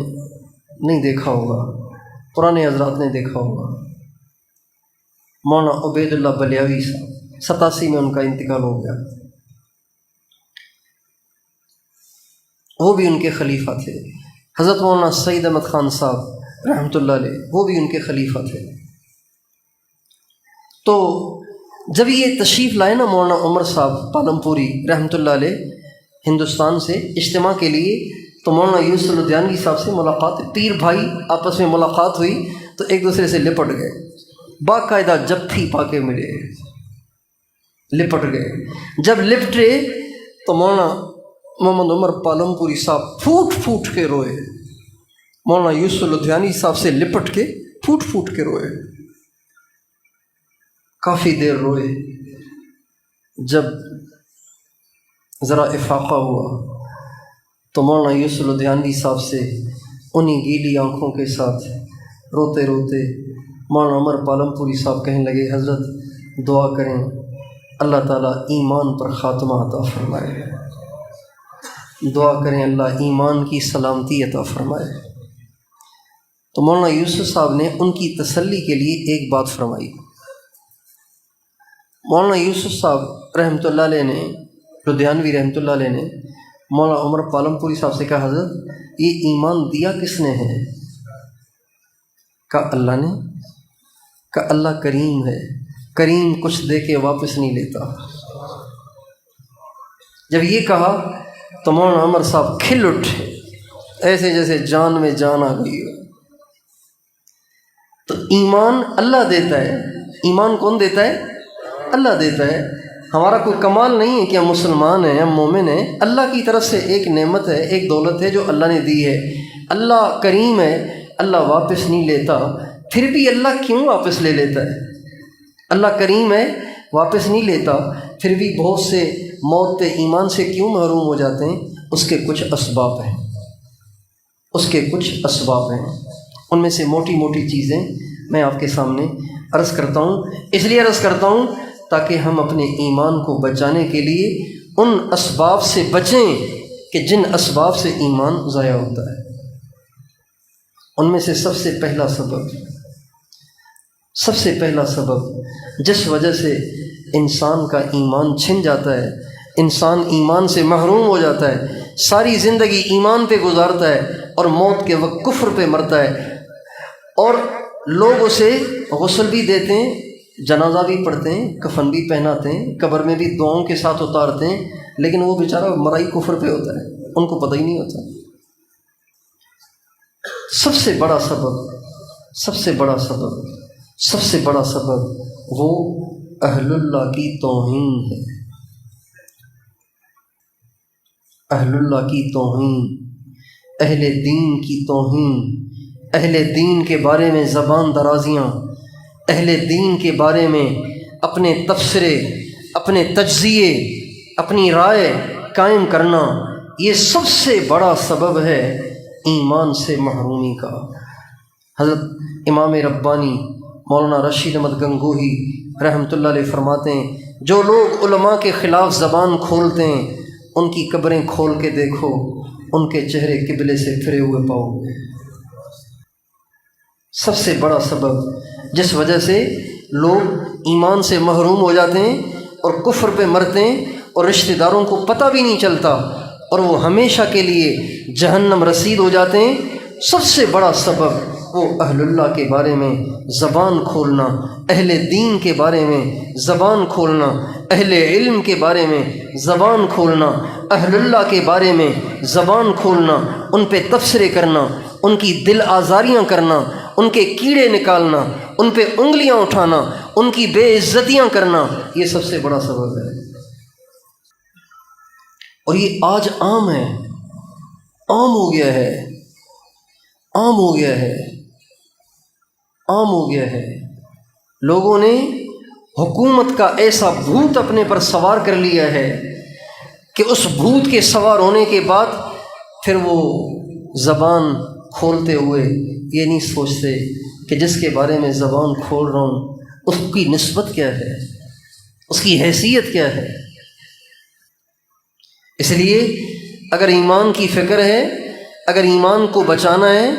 Speaker 1: نہیں دیکھا ہوگا، پرانے حضرات نے دیکھا ہوگا، مولانا عبید اللہ بلیاوی صاحب 87 میں ان کا انتقال ہو گیا، وہ بھی ان کے خلیفہ تھے۔ حضرت مولانا سعید احمد خان صاحب رحمۃ اللہ علیہ وہ بھی ان کے خلیفہ تھے۔ تو جب یہ تشریف لائے نا مولانا عمر صاحب پالم پوری رحمۃ اللہ علیہ ہندوستان سے اجتماع کے لیے، تو مولانا یوسف لدھیانوی صاحب سے ملاقات، پیر بھائی آپس میں ملاقات ہوئی تو ایک دوسرے سے لپٹ گئے، باقاعدہ جپھی پا کے ملے، لپٹ گئے۔ جب لپٹے تو مولانا محمد عمر پالم پوری صاحب پھوٹ پھوٹ کے روئے، مولانا یوسف لدھیانوی صاحب سے لپٹ کے پھوٹ پھوٹ کے روئے، کافی دیر روئے۔ جب ذرا افاقہ ہوا تو مولانا یوسف لدھیانوی صاحب سے انہی گیلی آنکھوں کے ساتھ روتے روتے مولانا عمر پالم پوری صاحب کہنے لگے، حضرت دعا کریں اللہ تعالیٰ ایمان پر خاتمہ عطا فرمائے، دعا کریں اللہ ایمان کی سلامتی عطا فرمائے۔ تو مولانا یوسف صاحب نے ان کی تسلی کے لیے ایک بات فرمائی۔ مولانا یوسف صاحب رحمۃ اللہ علیہ نے، لدھیانوی رحمۃ اللہ علیہ نے مولانا عمر پالم پوری صاحب سے کہا، حضرت یہ ایمان دیا کس نے ہے؟ کہا اللہ نے۔ کہ اللہ کریم ہے، کریم کچھ دے کے واپس نہیں لیتا۔ جب یہ کہا تو مولانا عمر صاحب کھل اٹھے، ایسے جیسے جان میں جان آ گئی ہو۔ تو ایمان اللہ دیتا ہے، ایمان کون دیتا ہے؟ اللہ دیتا ہے۔ ہمارا کوئی کمال نہیں ہے کہ ہم مسلمان ہیں، ہم مومن ہیں، اللہ کی طرف سے ایک نعمت ہے، ایک دولت ہے جو اللہ نے دی ہے۔ اللہ کریم ہے، اللہ واپس نہیں لیتا۔ پھر بھی اللہ کیوں واپس لے لیتا ہے؟ اللہ کریم ہے، واپس نہیں لیتا، پھر بھی بہت سے موت ایمان سے کیوں محروم ہو جاتے ہیں؟ اس کے کچھ اسباب ہیں، اس کے کچھ اسباب ہیں۔ ان میں سے موٹی موٹی چیزیں میں آپ کے سامنے عرض کرتا ہوں، اس لیے عرض کرتا ہوں تاکہ ہم اپنے ایمان کو بچانے کے لیے ان اسباب سے بچیں کہ جن اسباب سے ایمان ضائع ہوتا ہے۔ ان میں سے سب سے پہلا سبب جس وجہ سے انسان کا ایمان چھن جاتا ہے، انسان ایمان سے محروم ہو جاتا ہے، ساری زندگی ایمان پہ گزارتا ہے اور موت کے وقت کفر پہ مرتا ہے، اور لوگ اسے غسل بھی دیتے ہیں، جنازہ بھی پڑھتے ہیں، کفن بھی پہناتے ہیں، قبر میں بھی دعاؤں کے ساتھ اتارتے ہیں، لیکن وہ بیچارہ مرائی کفر پہ ہوتا ہے، ان کو پتہ ہی نہیں ہوتا۔ سب سے بڑا سبب وہ اہل اللہ کی توہین ہے، اہل اللہ کی توہین، اہل دین کی توہین، اہل دین کے بارے میں زبان درازیاں، اہل دین کے بارے میں اپنے تبصرے، اپنے تجزیے، اپنی رائے قائم کرنا، یہ سب سے بڑا سبب ہے ایمان سے محرومی کا۔ حضرت امام ربانی مولانا رشید احمد گنگوہی رحمۃ اللہ علیہ فرماتے ہیں، جو لوگ علماء کے خلاف زبان کھولتے ہیں ان کی قبریں کھول کے دیکھو، ان کے چہرے قبلے سے پھرے ہوئے پاؤ گے۔ سب سے بڑا سبب جس وجہ سے لوگ ایمان سے محروم ہو جاتے ہیں اور کفر پہ مرتے ہیں اور رشتہ داروں کو پتہ بھی نہیں چلتا اور وہ ہمیشہ کے لیے جہنم رسید ہو جاتے ہیں، سب سے بڑا سبب وہ اہل اللہ کے بارے میں زبان کھولنا، اہل دین کے بارے میں زبان کھولنا، اہل علم کے بارے میں زبان کھولنا، اہل اللہ کے بارے میں زبان کھولنا، ان پہ تبصرے کرنا، ان کی دل آزاریاں کرنا، ان کے کیڑے نکالنا، ان پہ انگلیاں اٹھانا، ان کی بے عزتیاں کرنا، یہ سب سے بڑا سبب ہے۔ اور یہ آج عام ہے، عام ہو گیا ہے، عام ہو گیا ہے، عام ہو گیا ہے۔ لوگوں نے حکومت کا ایسا بھوت اپنے پر سوار کر لیا ہے کہ اس بھوت کے سوار ہونے کے بعد پھر وہ زبان کھولتے ہوئے یہ نہیں سوچتے کہ جس کے بارے میں زبان کھول رہا ہوں اس کی نسبت کیا ہے، اس کی حیثیت کیا ہے۔ اس لیے اگر ایمان کی فکر ہے، اگر ایمان کو بچانا ہے،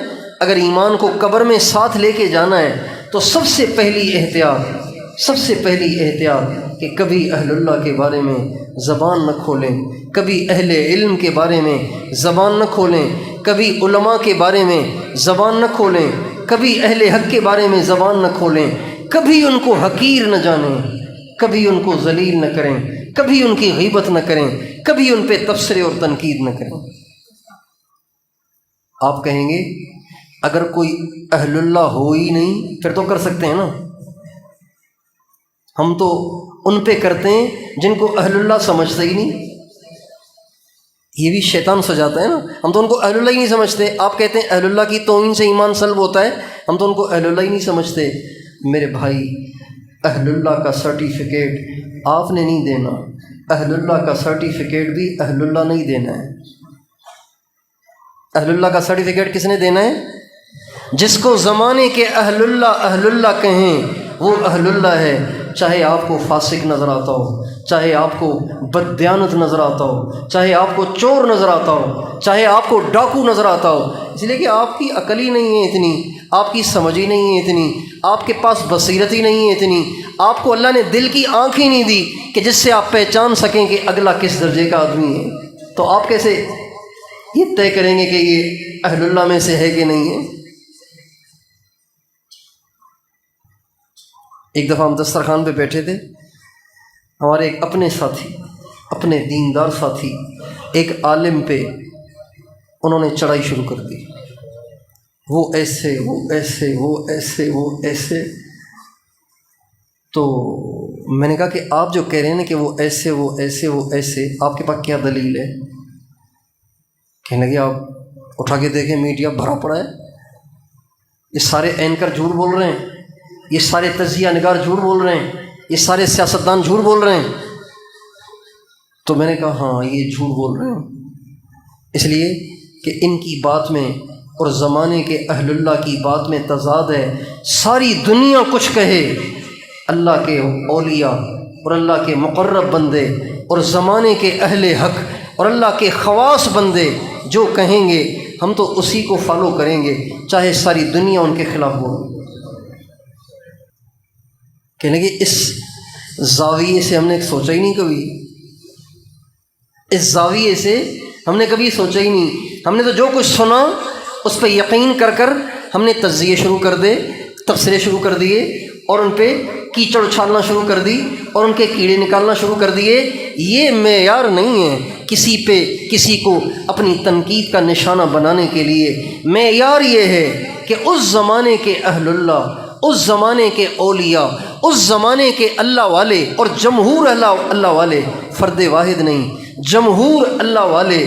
Speaker 1: اگر ایمان کو قبر میں ساتھ لے کے جانا ہے تو سب سے پہلی احتیاط کہ کبھی اہل اللہ کے بارے میں زبان نہ کھولیں، کبھی اہل علم کے بارے میں زبان نہ کھولیں، کبھی علماء کے بارے میں زبان نہ کھولیں، کبھی اہل حق کے بارے میں زبان نہ کھولیں، کبھی ان کو حقیر نہ جانیں، کبھی ان کو ذلیل نہ کریں، کبھی ان کی غیبت نہ کریں، کبھی ان پہ تبصرے اور تنقید نہ کریں۔ آپ کہیں گے اگر کوئی اہل اللہ ہو ہی نہیں پھر تو کر سکتے ہیں نا، ہم تو ان پہ کرتے ہیں جن کو اہل اللہ سمجھتے ہی نہیں۔ یہ بھی شیطان سجاتا ہے نا، ہم تو ان کو اہل اللہ ہی نہیں سمجھتے۔ آپ کہتے ہیں اہل اللہ کی توہین سے ایمان سلب ہوتا ہے، ہم تو ان کو اہل اللہ ہی نہیں سمجھتے۔ میرے بھائی، اہل اللہ کا سرٹیفکیٹ آپ نے نہیں دینا، اہل اللہ کا سرٹیفکیٹ بھی اہل اللہ نہیں دینا ہے۔ اہل اللہ کا سرٹیفکیٹ کس نے دینا ہے؟ جس کو زمانے کے اہل اللہ کہیں وہ اہل اللہ ہے، چاہے آپ کو فاسق نظر آتا ہو، چاہے آپ کو بددیانت نظر آتا ہو، چاہے آپ کو چور نظر آتا ہو، چاہے آپ کو ڈاکو نظر آتا ہو، اس لیے کہ آپ کی عقل ہی نہیں ہے اتنی، آپ کی سمجھ ہی نہیں ہے اتنی، آپ کے پاس بصیرت ہی نہیں ہے اتنی، آپ کو اللہ نے دل کی آنکھ ہی نہیں دی کہ جس سے آپ پہچان سکیں کہ اگلا کس درجے کا آدمی ہے، تو آپ کیسے یہ طے کریں گے کہ یہ اہل اللہ میں سے ہے کہ نہیں ہے؟ ایک دفعہ ہم دسترخوان پہ بیٹھے تھے، ہمارے ایک اپنے ساتھی، اپنے دیندار ساتھی ایک عالم پہ انہوں نے چڑھائی شروع کر دی، وہ ایسے وہ ایسے وہ ایسے وہ ایسے۔ تو میں نے کہا کہ آپ جو کہہ رہے ہیں نا کہ وہ ایسے وہ ایسے وہ ایسے، آپ کے پاس کیا دلیل ہے؟ کہنے لگے آپ اٹھا کے دیکھیں، میڈیا بھرا پڑا ہے، یہ سارے اینکر جھوٹ بول رہے ہیں، یہ سارے تجزیہ نگار جھوٹ بول رہے ہیں، یہ سارے سیاستدان جھوٹ بول رہے ہیں۔ تو میں نے کہا ہاں یہ جھوٹ بول رہے ہیں، اس لیے کہ ان کی بات میں اور زمانے کے اہل اللہ کی بات میں تضاد ہے۔ ساری دنیا کچھ کہے، اللہ کے اولیاء اور اللہ کے مقرب بندے اور زمانے کے اہل حق اور اللہ کے خواص بندے جو کہیں گے ہم تو اسی کو فالو کریں گے، چاہے ساری دنیا ان کے خلاف ہو۔ کہنے کہ اس زاویے سے ہم نے سوچا ہی نہیں کبھی، اس زاویے سے ہم نے کبھی سوچا ہی نہیں۔ ہم نے تو جو کچھ سنا اس پہ یقین کر کر ہم نے تجزیے شروع کر دے، تبصرے شروع کر دیے، اور ان پہ کیچڑ اچھالنا شروع کر دی اور ان کے کیڑے نکالنا شروع کر دیے۔ یہ معیار نہیں ہے کسی پہ کسی کو اپنی تنقید کا نشانہ بنانے کے لیے۔ معیار یہ ہے کہ اس زمانے کے اہل اللہ، اس زمانے کے اولیاء، اس زمانے کے اللہ والے اور جمہور اللہ والے، فرد واحد نہیں، جمہور اللہ والے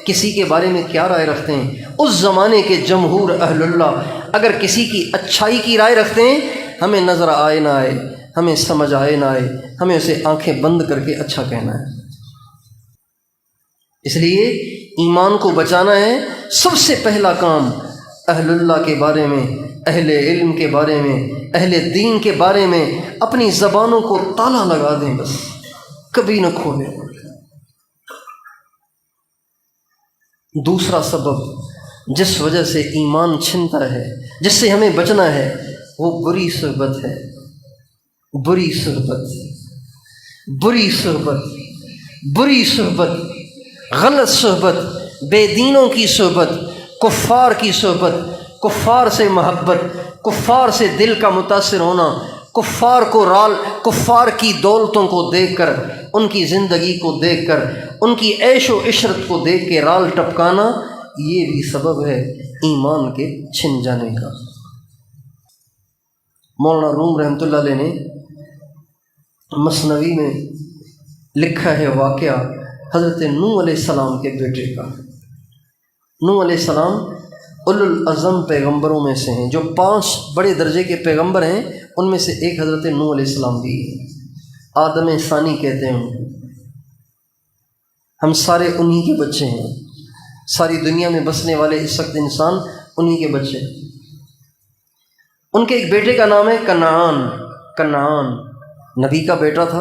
Speaker 1: کسی کے بارے میں کیا رائے رکھتے ہیں۔ اس زمانے کے جمہور اہل اللہ اگر کسی کی اچھائی کی رائے رکھتے ہیں، ہمیں نظر آئے نہ آئے، ہمیں سمجھ آئے نہ آئے، ہمیں اسے آنکھیں بند کر کے اچھا کہنا ہے۔ اس لیے ایمان کو بچانا ہے، سب سے پہلا کام اہل اللہ کے بارے میں، اہل علم کے بارے میں، اہل دین کے بارے میں اپنی زبانوں کو تالا لگا دیں، بس کبھی نہ کھولیں۔ دوسرا سبب جس وجہ سے ایمان چھنتا ہے، جس سے ہمیں بچنا ہے، وہ بری صحبت ہے۔ بری صحبت، بری صحبت، بری صحبت، غلط صحبت، بے دینوں کی صحبت، کفار کی صحبت، کفار سے محبت، کفار سے دل کا متاثر ہونا، کفار کی دولتوں کو دیکھ کر، ان کی زندگی کو دیکھ کر، ان کی عیش و عشرت کو دیکھ کے رال ٹپکانا، یہ بھی سبب ہے ایمان کے چھن جانے کا۔ مولانا روم رحمۃ اللہ علیہ نے مثنوی میں لکھا ہے واقعہ حضرت نوح علیہ السلام کے بیٹے کا۔ نوح علیہ السلام اولو العزم پیغمبروں میں سے ہیں، جو 5 بڑے درجے کے پیغمبر ہیں، ان میں سے ایک حضرت نوح علیہ السلام بھی ہے۔ آدم ثانی کہتے ہیں ان کو۔ ہم سارے انہی کے بچے ہیں، ساری دنیا میں بسنے والے اس وقت انسان انہی کے بچے ہیں۔ ان کے ایک بیٹے کا نام ہے کنعان نبی کا بیٹا تھا۔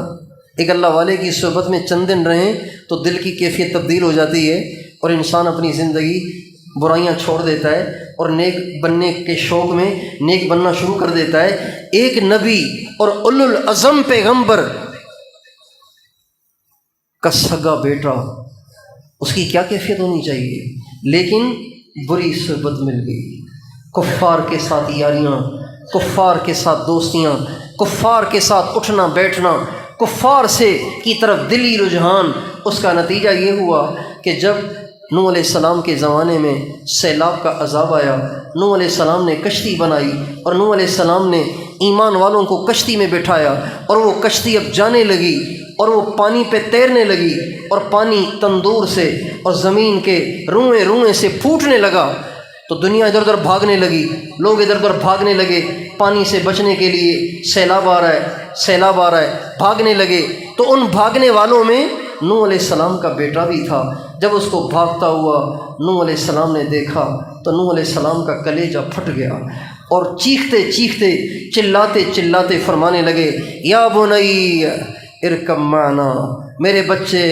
Speaker 1: ایک اللہ والے کی صحبت میں چند دن رہیں تو دل کی کیفیت تبدیل ہو جاتی ہے اور انسان اپنی زندگی برائیاں چھوڑ دیتا ہے اور نیک بننے کے شوق میں نیک بننا شروع کر دیتا ہے۔ ایک نبی اور اولو العزم پیغمبر کا سگا بیٹا، اس کی کیا کیفیت ہونی چاہیے؟ لیکن بری صحبت مل گئی، کفار کے ساتھ یاریاں، کفار کے ساتھ دوستیاں، کفار کے ساتھ اٹھنا بیٹھنا، کفار سے کی طرف دلی رجحان۔ اس کا نتیجہ یہ ہوا کہ جب نوح علیہ السلام کے زمانے میں سیلاب کا عذاب آیا، نوح علیہ السلام نے کشتی بنائی اور نوح علیہ السلام نے ایمان والوں کو کشتی میں بٹھایا، اور وہ کشتی اب جانے لگی اور وہ پانی پہ تیرنے لگی، اور پانی تندور سے اور زمین کے روئیں روئیں سے پھوٹنے لگا، تو دنیا ادھر ادھر بھاگنے لگی، لوگ ادھر ادھر بھاگنے لگے پانی سے بچنے کے لیے۔ سیلاب آ رہا ہے، سیلاب آ رہا ہے، بھاگنے لگے۔ تو ان بھاگنے والوں میں نوح علیہ السلام کا بیٹا بھی تھا۔ جب اس کو بھاگتا ہوا نوح علیہ السلام نے دیکھا تو نوح علیہ السلام کا کلیجہ پھٹ گیا، اور چیختے چیختے چلاتے چلاتے فرمانے لگے، یا بنی ارکب معنا، میرے بچے،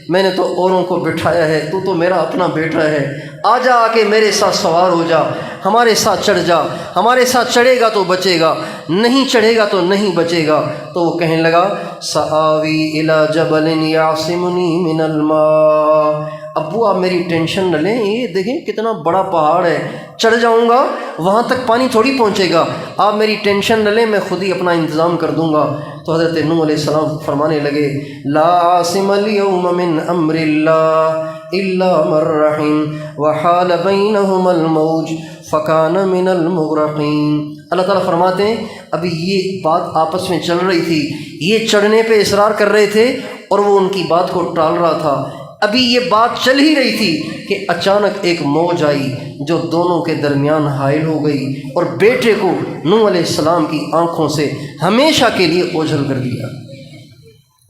Speaker 1: میں نے تو اوروں کو بٹھایا ہے، تو میرا اپنا بیٹا ہے، آ جا، آ کے میرے ساتھ سوار ہو جا، ہمارے ساتھ چڑھ جا، ہمارے ساتھ چڑھے گا تو بچے گا، نہیں چڑھے گا تو نہیں بچے گا۔ تو وہ کہنے لگا، سآوی الی جبل یعصمنی من الماء، ابو آپ میری ٹینشن نہ لیں، یہ دیکھیں کتنا بڑا پہاڑ ہے، چڑھ جاؤں گا وہاں تک پانی تھوڑی پہنچے گا، آپ میری ٹینشن نہ لیں، میں خود ہی اپنا انتظام کر دوں گا۔ تو حضرت نوح علیہ السلام فرمانے لگے لا عاصم اليوم من امر اللہ الا من رحم وحال بینہما الموج فکان من المغرقین۔ اللہ تعالیٰ فرماتے ہیں ابھی یہ بات آپس میں چل رہی تھی، یہ چڑھنے پہ اصرار کر رہے تھے اور وہ ان کی بات کو ٹال رہا تھا، ابھی یہ بات چل ہی رہی تھی کہ اچانک ایک موج آئی جو دونوں کے درمیان حائل ہو گئی اور بیٹے کو نوح علیہ السلام کی آنکھوں سے ہمیشہ کے لیے اوجھل کر دیا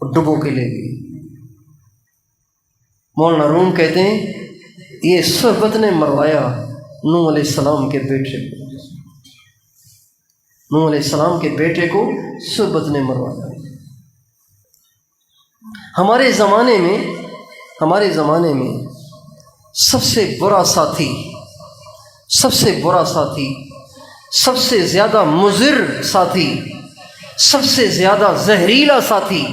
Speaker 1: اور ڈبو کے لے گئی۔ مولانا روم کہتے ہیں یہ صحبت نے مروایا نوح علیہ السلام کے بیٹے کو، نوح علیہ السلام کے بیٹے کو صحبت نے مروایا۔ ہمارے زمانے میں سب سے برا ساتھی، سب سے برا ساتھی، سب سے زیادہ مضر ساتھی، سب سے زیادہ زہریلا ساتھی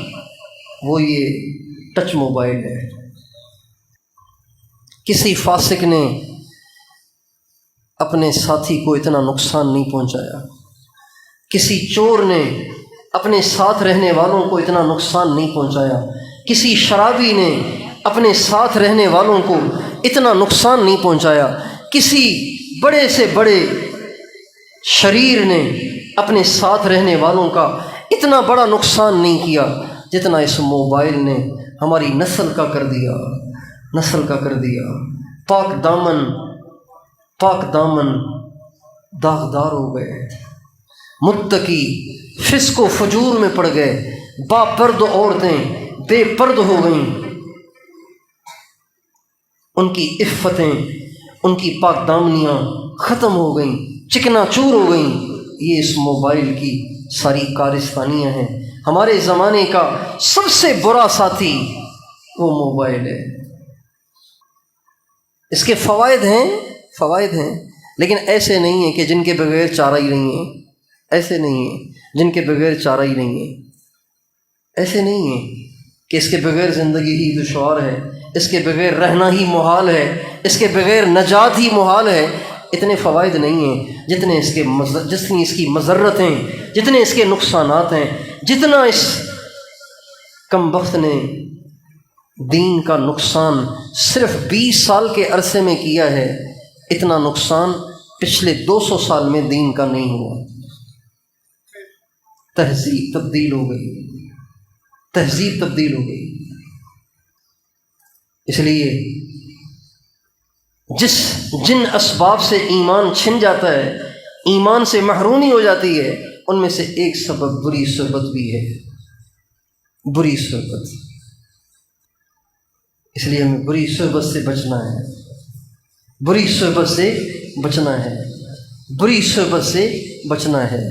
Speaker 1: وہ یہ ٹچ موبائل ہے۔ کسی فاسق نے اپنے ساتھی کو اتنا نقصان نہیں پہنچایا، کسی چور نے اپنے ساتھ رہنے والوں کو اتنا نقصان نہیں پہنچایا، کسی شرابی نے اپنے ساتھ رہنے والوں کو اتنا نقصان نہیں پہنچایا، کسی بڑے سے بڑے شریر نے اپنے ساتھ رہنے والوں کا اتنا بڑا نقصان نہیں کیا جتنا اس موبائل نے ہماری نسل کا کر دیا۔ پاک دامن داغدار ہو گئے، متقی فسق و فجور میں پڑ گئے، با پرد عورتیں بے پرد ہو گئیں، ان کی عفتیں، ان کی پاک دامنیاں ختم ہو گئیں، چکنا چور ہو گئیں۔ یہ اس موبائل کی ساری کارستانیاں ہیں۔ ہمارے زمانے کا سب سے برا ساتھی وہ موبائل ہے۔ اس کے فوائد ہیں لیکن ایسے نہیں ہیں کہ جن کے بغیر چارہ ہی نہیں ہے، ایسے نہیں ہیں جن کے بغیر چارہ ہی نہیں ہے، ایسے نہیں ہیں کہ اس کے بغیر زندگی ہی دشوار ہے، اس کے بغیر رہنا ہی محال ہے، اس کے بغیر نجات ہی محال ہے۔ اتنے فوائد نہیں ہیں جتنی اس کی مضرت ہیں، جتنے اس کے نقصانات ہیں۔ جتنا اس کمبخت نے دین کا نقصان صرف 20 سال کے عرصے میں کیا ہے، اتنا نقصان پچھلے 200 سال میں دین کا نہیں ہوا۔ تہذیب تبدیل ہو گئی۔ اس لیے جن اسباب سے ایمان چھن جاتا ہے، ایمان سے محرومی ہو جاتی ہے، ان میں سے ایک سبب بری صحبت بھی ہے، بری صحبت۔ اس لیے ہمیں بری صحبت سے بچنا ہے، بری صحبت سے بچنا ہے۔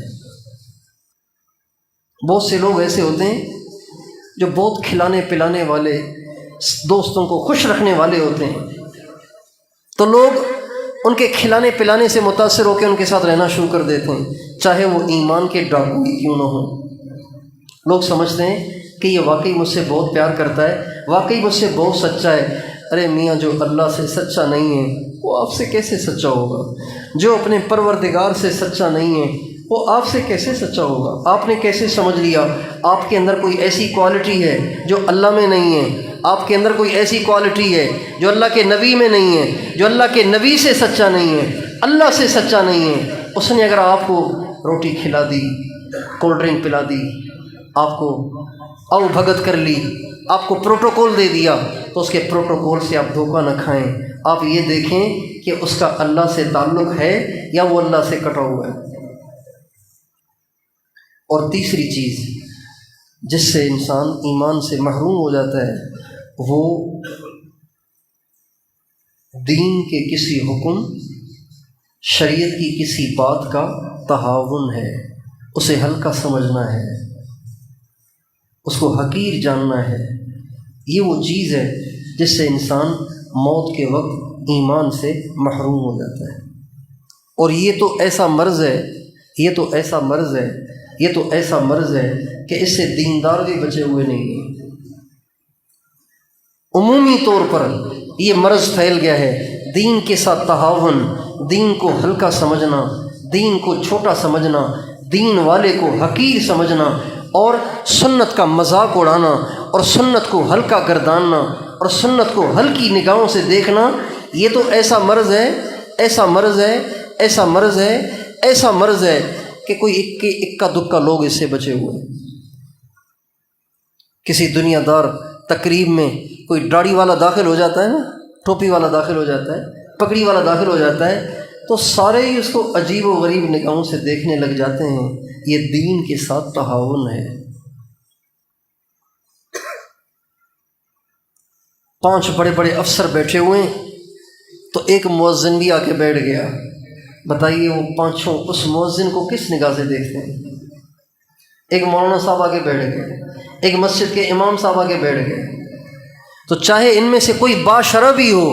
Speaker 1: بہت سے لوگ ایسے ہوتے ہیں جو بہت کھلانے پلانے والے، دوستوں کو خوش رکھنے والے ہوتے ہیں، تو لوگ ان کے کھلانے پلانے سے متاثر ہو کے ان کے ساتھ رہنا شروع کر دیتے ہیں، چاہے وہ ایمان کے ڈاکو ہی کیوں نہ ہوں۔ لوگ سمجھتے ہیں کہ یہ واقعی مجھ سے بہت پیار کرتا ہے، واقعی مجھ سے بہت سچا ہے۔ ارے میاں، جو اللہ سے سچا نہیں ہے وہ آپ سے کیسے سچا ہوگا؟ جو اپنے پروردگار سے سچا نہیں ہے وہ آپ سے کیسے سچا ہوگا؟ آپ نے کیسے سمجھ لیا آپ کے اندر کوئی ایسی کوالٹی ہے جو اللہ میں نہیں ہے؟ آپ کے اندر کوئی ایسی کوالٹی ہے جو اللہ کے نبی میں نہیں ہے، جو اللہ کے نبی سے سچا نہیں ہے، اللہ سے سچا نہیں ہے۔ اس نے اگر آپ کو روٹی کھلا دی، کولڈ ڈرنک پلا دی، آپ کو او بھگت کر لی، آپ کو پروٹوکول دے دیا، تو اس کے پروٹوکول سے آپ دھوکہ نہ کھائیں۔ آپ یہ دیکھیں کہ اس کا اللہ سے تعلق ہے یا وہ اللہ سے کٹا ہوا ہے۔ اور تیسری چیز جس سے انسان ایمان سے محروم ہو جاتا ہے وہ دین کے کسی حکم، شریعت کی کسی بات کا تہاون ہے، اسے ہلکا سمجھنا ہے، اس کو حقیر جاننا ہے۔ یہ وہ چیز ہے جس سے انسان موت کے وقت ایمان سے محروم ہو جاتا ہے۔ اور یہ تو ایسا مرض ہے کہ اس سے دیندار بھی بچے ہوئے نہیں ہیں۔ عمومی طور پر یہ مرض پھیل گیا ہے، دین کے ساتھ تہاون، دین کو ہلکا سمجھنا، دین کو چھوٹا سمجھنا، دین والے کو حقیر سمجھنا، اور سنت کا مذاق اڑانا، اور سنت کو ہلکا گرداننا، اور سنت کو ہلکی نگاہوں سے دیکھنا۔ یہ تو ایسا مرض ہے، ایسا مرض ہے، ایسا مرض ہے، ایسا مرض ہے کہ کوئی اکا دکا لوگ اس سے بچے ہوئے ہیں۔ کسی دنیا دار تقریب میں کوئی داڑھی والا داخل ہو جاتا ہے نا، ٹوپی والا داخل ہو جاتا ہے، پگڑی والا داخل ہو جاتا ہے، تو سارے ہی اس کو عجیب و غریب نگاہوں سے دیکھنے لگ جاتے ہیں۔ یہ دین کے ساتھ تہاون ہے۔ 5 بڑے بڑے افسر بیٹھے ہوئے ہیں، تو ایک مؤذن بھی آ کے بیٹھ گیا۔ بتائیے وہ 5 اس مؤذن کو کس نگاہ سے دیکھتے ہیں؟ ایک مولانا صاحب آ کے بیٹھ گئے، ایک مسجد کے امام صاحب آ کے بیٹھ گئے، تو چاہے ان میں سے کوئی باشرع بھی ہو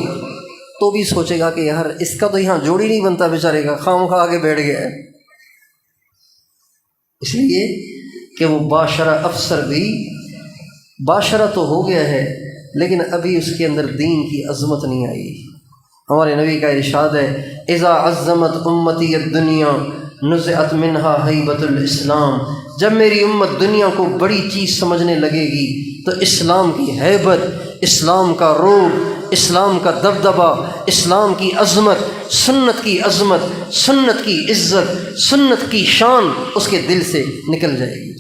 Speaker 1: تو بھی سوچے گا کہ یار اس کا تو یہاں جوڑی نہیں بنتا بیچارے کا، خواہ مخواہ آگے بیٹھ گیا ہے۔ اس لیے کہ وہ باشرع افسر بھی باشرع تو ہو گیا ہے، لیکن ابھی اس کے اندر دین کی عظمت نہیں آئی۔ ہمارے نبی کا ارشاد ہے، اذا عظمت امتی الدنیا نزعت منہا ہیبت الاسلام، جب میری امت دنیا کو بڑی چیز سمجھنے لگے گی تو اسلام کی ہیبت، اسلام کا روب، اسلام کا دبدبہ، اسلام کی عظمت، سنت کی عظمت، سنت کی عزت، سنت کی شان اس کے دل سے نکل جائے گی،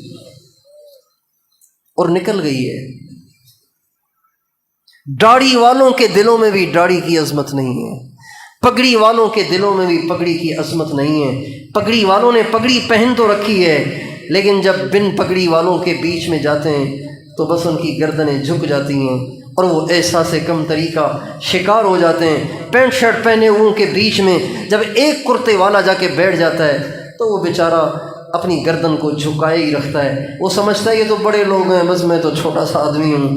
Speaker 1: اور نکل گئی ہے۔ داڑھی والوں کے دلوں میں بھی داڑھی کی عظمت نہیں ہے، پگڑی والوں کے دلوں میں بھی پگڑی کی عظمت نہیں ہے۔ پگڑی والوں نے پگڑی پہن تو رکھی ہے، لیکن جب بن پگڑی والوں کے بیچ میں جاتے ہیں تو بس ان کی گردنیں جھک جاتی ہیں، اور وہ احساس کم طریقہ شکار ہو جاتے ہیں۔ پینٹ شرٹ پہنے ہوئوں کے بیچ میں جب ایک کرتے والا جا کے بیٹھ جاتا ہے تو وہ بیچارہ اپنی گردن کو جھکائے ہی رکھتا ہے، وہ سمجھتا ہے یہ تو بڑے لوگ ہیں، بس میں تو چھوٹا سا آدمی ہوں۔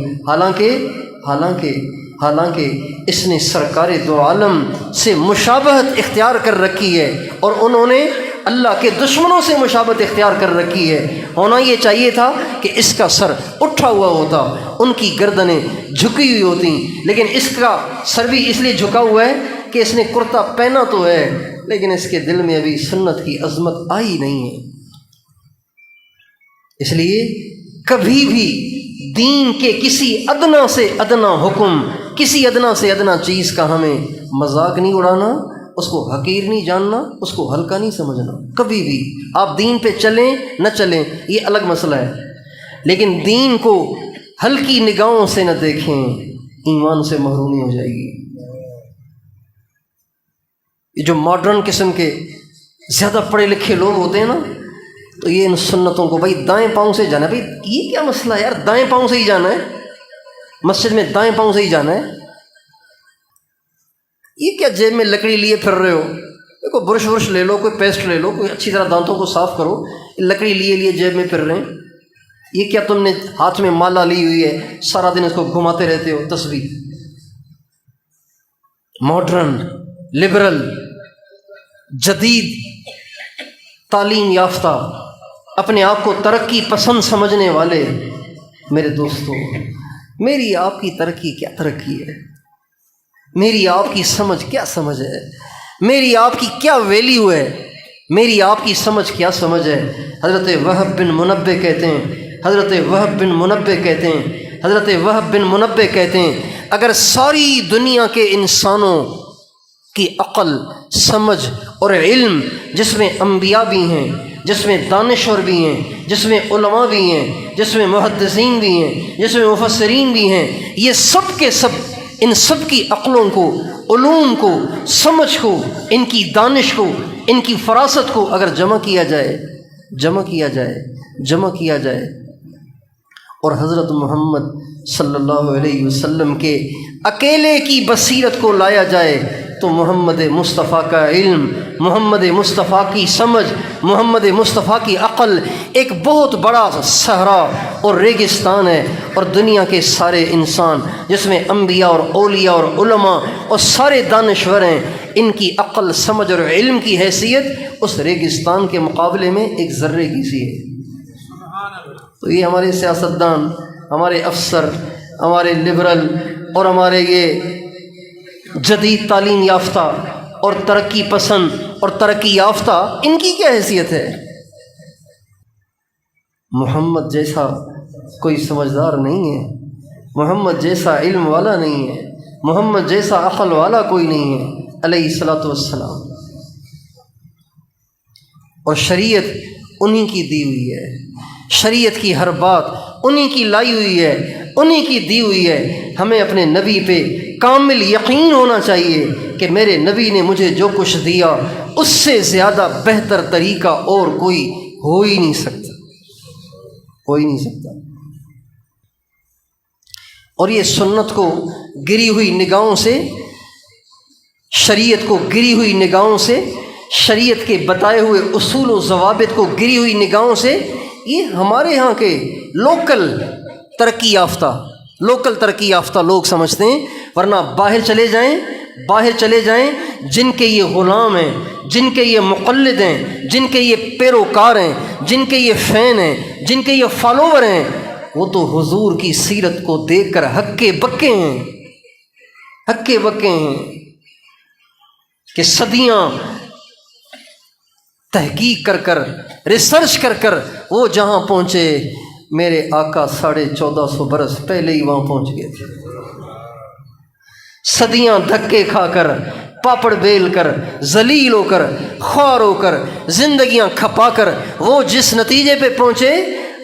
Speaker 1: حالانکہ اس نے سرکار دو عالم سے مشابہت اختیار کر رکھی ہے، اور انہوں نے اللہ کے دشمنوں سے مشابہت اختیار کر رکھی ہے۔ ہونا یہ چاہیے تھا کہ اس کا سر اٹھا ہوا ہوتا، ان کی گردنیں جھکی ہوئی ہوتی، لیکن اس کا سر بھی اس لیے جھکا ہوا ہے کہ اس نے کرتا پہنا تو ہے، لیکن اس کے دل میں ابھی سنت کی عظمت آئی نہیں ہے۔ اس لیے کبھی بھی دین کے کسی ادنا سے ادنا حکم، کسی ادنا سے ادنا چیز کا ہمیں مذاق نہیں اڑانا، اس کو حقیر نہیں جاننا، اس کو ہلکا نہیں سمجھنا۔ کبھی بھی آپ دین پہ چلیں نہ چلیں یہ الگ مسئلہ ہے، لیکن دین کو ہلکی نگاہوں سے نہ دیکھیں، ایمان سے محرومی ہو جائے گی۔ یہ جو ماڈرن قسم کے زیادہ پڑھے لکھے لوگ ہوتے ہیں نا، تو یہ ان سنتوں کو بھائی دائیں پاؤں سے جانا ہے۔ بھائی یہ کیا مسئلہ ہے یار، دائیں پاؤں سے ہی جانا ہے، مسجد میں دائیں پاؤں سے ہی جانا ہے، یہ کیا جیب میں لکڑی لیے پھر رہے ہو؟ کوئی برش ورش لے لو، کوئی پیسٹ لے لو، کوئی اچھی طرح دانتوں کو صاف کرو، لکڑی لیے جیب میں پھر رہے ہیں، یہ کیا تم نے ہاتھ میں مالا لی ہوئی ہے، سارا دن اس کو گھماتے رہتے ہو تسبیح۔ ماڈرن، لبرل، جدید تعلیم یافتہ، اپنے آپ کو ترقی پسند سمجھنے والے میرے دوستو، میری آپ کی ترقی کیا ترقی ہے؟ میری آپ کی سمجھ کیا سمجھ ہے؟ میری آپ کی کیا ویلیو ہے؟ میری آپ کی سمجھ کیا سمجھ ہے؟ حضرت وہب بن منبہ کہتے ہیں اگر ساری دنیا کے انسانوں کی عقل، سمجھ اور علم، جس میں انبیاء بھی ہیں، جس میں دانشور بھی ہیں، جس میں علماء بھی ہیں، جس میں محدثین بھی ہیں، جس میں مفسرین بھی ہیں، یہ سب کے سب ان سب کی عقلوں کو، علوم کو، سمجھ کو، ان کی دانش کو، ان کی فراست کو اگر جمع کیا جائے اور حضرت محمد صلی اللہ علیہ وسلم کے اکیلے کی بصیرت کو لایا جائے تو محمد مصطفیٰ کا علم، محمد مصطفیٰ کی سمجھ، محمد مصطفیٰ کی عقل ایک بہت بڑا صحرا اور ریگستان ہے، اور دنیا کے سارے انسان جس میں انبیاء اور اولیاء اور علماء اور سارے دانشور ہیں، ان کی عقل، سمجھ اور علم کی حیثیت اس ریگستان کے مقابلے میں ایک ذرے کی سی ہے۔ تو یہ ہمارے سیاستدان، ہمارے افسر، ہمارے لبرل اور ہمارے یہ جدید تعلیم یافتہ اور ترقی پسند اور ترقی یافتہ، ان کی کیا حیثیت ہے؟ محمد جیسا کوئی سمجھدار نہیں ہے، محمد جیسا علم والا نہیں ہے، محمد جیسا عقل والا کوئی نہیں ہے علیہ الصلاۃ والسلام۔ اور شریعت انہی کی دی ہوئی ہے، شریعت کی ہر بات انہی کی لائی ہوئی ہے، انہی کی دی ہوئی ہے۔ ہمیں اپنے نبی پہ کامل یقین ہونا چاہیے کہ میرے نبی نے مجھے جو کچھ دیا اس سے زیادہ بہتر طریقہ اور کوئی ہو ہی نہیں سکتا، ہو ہی نہیں سکتا۔ اور یہ سنت کو گری ہوئی نگاہوں سے، شریعت کو گری ہوئی نگاہوں سے، شریعت کے بتائے ہوئے اصول و ضوابط کو گری ہوئی نگاہوں سے، یہ ہمارے ہاں کے لوکل ترقی یافتہ لوگ سمجھتے ہیں، ورنہ باہر چلے جائیں جن کے یہ غلام ہیں، جن کے یہ مقلد ہیں، جن کے یہ پیروکار ہیں، جن کے یہ فین ہیں، جن کے یہ فالوور ہیں، وہ تو حضور کی سیرت کو دیکھ کر ہکے بکے ہیں کہ صدیاں تحقیق کر ریسرچ کر وہ جہاں پہنچے، میرے آقا 1450 برس پہلے ہی وہاں پہنچ گئے تھے۔ صدیاں دھکے کھا کر، پاپڑ بیل کر، ذلیل ہو کر، خوار ہو کر، زندگیاں کھپا کر وہ جس نتیجے پہ پہنچے،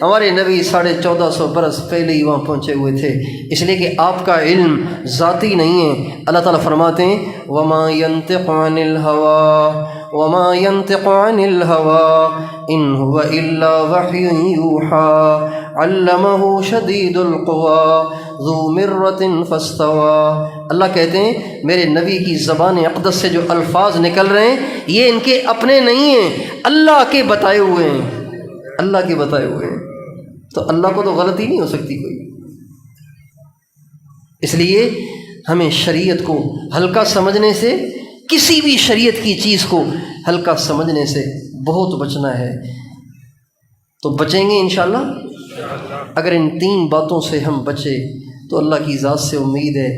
Speaker 1: ہمارے نبی 1450 برس پہلے ہی وہاں پہنچے ہوئے تھے، اس لیے کہ آپ کا علم ذاتی نہیں ہے۔ اللہ تعالیٰ فرماتے ہیں وَمَا يَنطِقُ عَنِ الْهَوَىٰ إِنْ هُوَ إِلَّا وَحْيٌ يُوحَىٰ عَلَّمَهُ شَدِيدُ الْقُوَىٰ ذُو مِرَّةٍ فَاسْتَوَىٰ۔ اللہ کہتے ہیں میرے نبی کی زبان اقدس سے جو الفاظ نکل رہے ہیں یہ ان کے اپنے نہیں ہیں، اللہ کے بتائے ہوئے ہیں، تو اللہ کو تو غلطی نہیں ہو سکتی کوئی۔ اس لیے ہمیں شریعت کو ہلکا سمجھنے سے، کسی بھی شریعت کی چیز کو ہلکا سمجھنے سے بہت بچنا ہے۔ تو بچیں گے انشاءاللہ۔ اگر ان 3 باتوں سے ہم بچے تو اللہ کی ذات سے امید ہے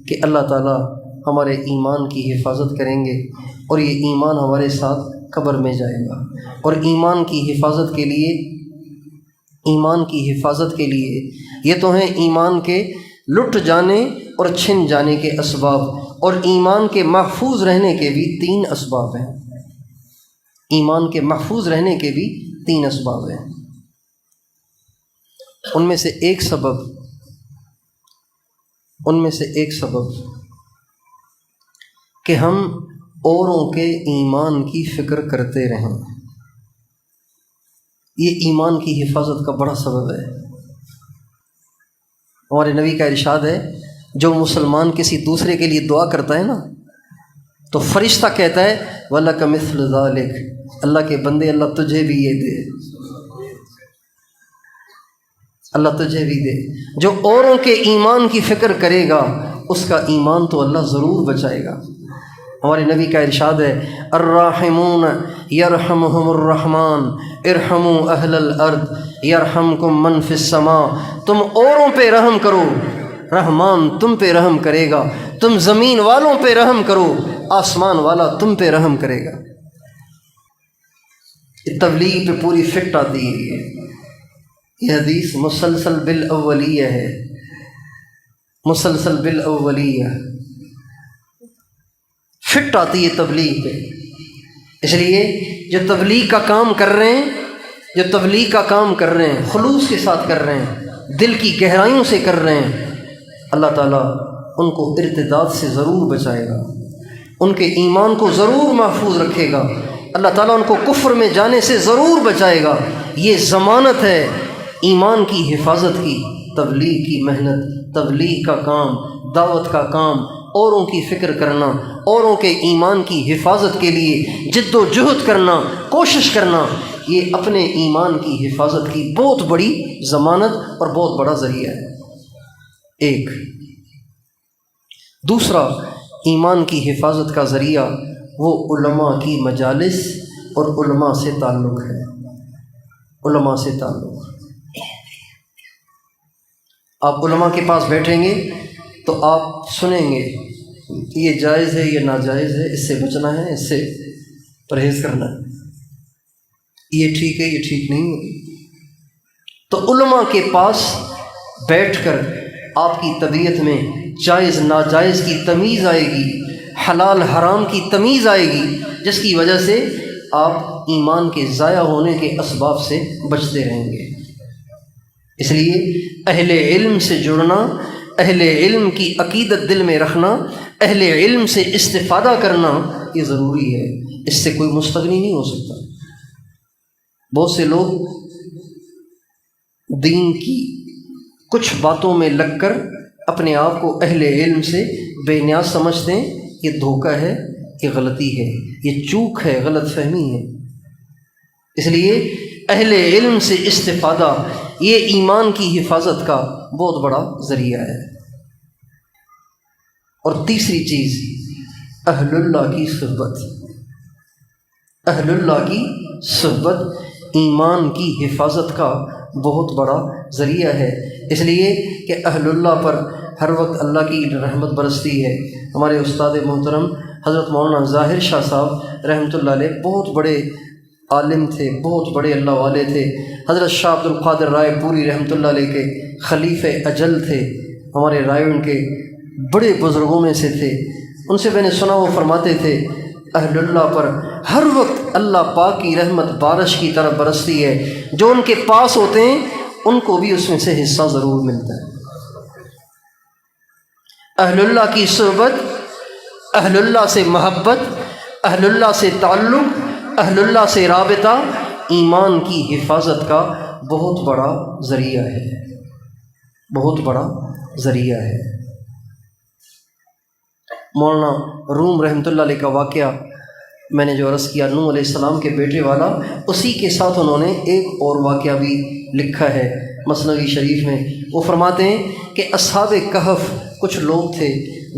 Speaker 1: کہ اللہ تعالیٰ ہمارے ایمان کی حفاظت کریں گے، اور یہ ایمان ہمارے ساتھ قبر میں جائے گا۔ اور ایمان کی حفاظت کے لیے یہ تو ہیں ایمان کے لٹ جانے اور چھن جانے کے اسباب، اور ایمان کے محفوظ رہنے کے بھی 3 اسباب ہیں۔ ایمان کے محفوظ رہنے کے بھی 3 اسباب ہیں۔ ان میں سے ایک سبب کہ ہم اوروں کے ایمان کی فکر کرتے رہیں، یہ ایمان کی حفاظت کا بڑا سبب ہے۔ ہمارے نبی کا ارشاد ہے جو مسلمان کسی دوسرے کے لیے دعا کرتا ہے نا تو فرشتہ کہتا ہے وَلَكَ مِثْلُ ذَلِكَ، اللہ کے بندے اللہ تجھے بھی یہ دے، اللہ تجھے بھی دے۔ جو اوروں کے ایمان کی فکر کرے گا اس کا ایمان تو اللہ ضرور بچائے گا۔ ہمارے نبی کا ارشاد ہے الراحمون یرحمہم الرحمن ارحموا اہل الارض یرحمکم من فی السماء، تم اوروں پہ رحم کرو رحمان تم پہ رحم کرے گا، تم زمین والوں پہ رحم کرو آسمان والا تم پہ رحم کرے گا۔ یہ تبلیغ پہ پوری فٹ آتی ہے، یہ حدیث مسلسل بالاولیہ ہے، مسلسل بالاولیہ فٹ آتی ہے تبلیغ پہ۔ اس لیے جو تبلیغ کا کام کر رہے ہیں خلوص کے ساتھ کر رہے ہیں، دل کی گہرائیوں سے کر رہے ہیں، اللہ تعالیٰ ان کو ارتداد سے ضرور بچائے گا، ان کے ایمان کو ضرور محفوظ رکھے گا، اللہ تعالیٰ ان کو کفر میں جانے سے ضرور بچائے گا۔ یہ ضمانت ہے ایمان کی حفاظت کی، تبلیغ کی محنت، تبلیغ کا کام، دعوت کا کام، اوروں کی فکر کرنا، اوروں کے ایمان کی حفاظت کے لیے جد و جہد کرنا، کوشش کرنا، یہ اپنے ایمان کی حفاظت کی بہت بڑی ضمانت اور بہت بڑا ذریعہ ہے۔ ایک دوسرا ایمان کی حفاظت کا ذریعہ وہ علماء کی مجالس اور علماء سے تعلق ہے، علماء سے تعلق۔ آپ علماء کے پاس بیٹھیں گے تو آپ سنیں گے یہ جائز ہے یہ ناجائز ہے، اس سے بچنا ہے، اس سے پرہیز کرنا ہے، یہ ٹھیک ہے یہ ٹھیک نہیں ہے۔ تو علماء کے پاس بیٹھ کر آپ کی طبیعت میں جائز ناجائز کی تمیز آئے گی، حلال حرام کی تمیز آئے گی، جس کی وجہ سے آپ ایمان کے ضائع ہونے کے اسباب سے بچتے رہیں گے۔ اس لیے اہل علم سے جڑنا، اہل علم کی عقیدت دل میں رکھنا، اہل علم سے استفادہ کرنا یہ ضروری ہے، اس سے کوئی مستغنی نہیں ہو سکتا۔ بہت سے لوگ دین کی کچھ باتوں میں لگ کر اپنے آپ کو اہل علم سے بے نیاز سمجھتے ہیں، یہ دھوکہ ہے، یہ غلطی ہے، یہ چوک ہے، غلط فہمی ہے۔ اس لیے اہل علم سے استفادہ یہ ایمان کی حفاظت کا بہت بڑا ذریعہ ہے۔ اور تیسری چیز، اہل اللہ کی صحبت۔ اہل اللہ کی صحبت ایمان کی حفاظت کا بہت بڑا ذریعہ ہے، اس لیے کہ اہل اللہ پر ہر وقت اللہ کی رحمت برستی ہے۔ ہمارے استاد محترم حضرت مولانا ظاہر شاہ صاحب رحمۃ اللہ علیہ بہت بڑے عالم تھے، بہت بڑے اللہ والے تھے۔ حضرت شاہ عبد القادر رائے پوری رحمۃ اللہ علیہ کے خلیفہ اجل تھے، ہمارے رائے کے بڑے بزرگوں میں سے تھے۔ ان سے میں نے سنا وہ فرماتے تھے اہل اللہ پر ہر وقت اللہ پاک کی رحمت بارش کی طرح برستی ہے، جو ان کے پاس ہوتے ہیں ان کو بھی اس میں سے حصہ ضرور ملتا ہے۔ اہل اللہ کی صحبت، اہل اللہ سے محبت، اہل اللہ سے تعلق، اہل اللہ سے رابطہ ایمان کی حفاظت کا بہت بڑا ذریعہ ہے، بہت بڑا ذریعہ ہے۔ مولانا روم رحمۃ اللہ علیہ کا واقعہ میں نے جو عرض کیا، نوح علیہ السلام کے بیٹے والا، اسی کے ساتھ انہوں نے ایک اور واقعہ بھی لکھا ہے مثنوی شریف میں۔ وہ فرماتے ہیں کہ اصحاب کہف کچھ لوگ تھے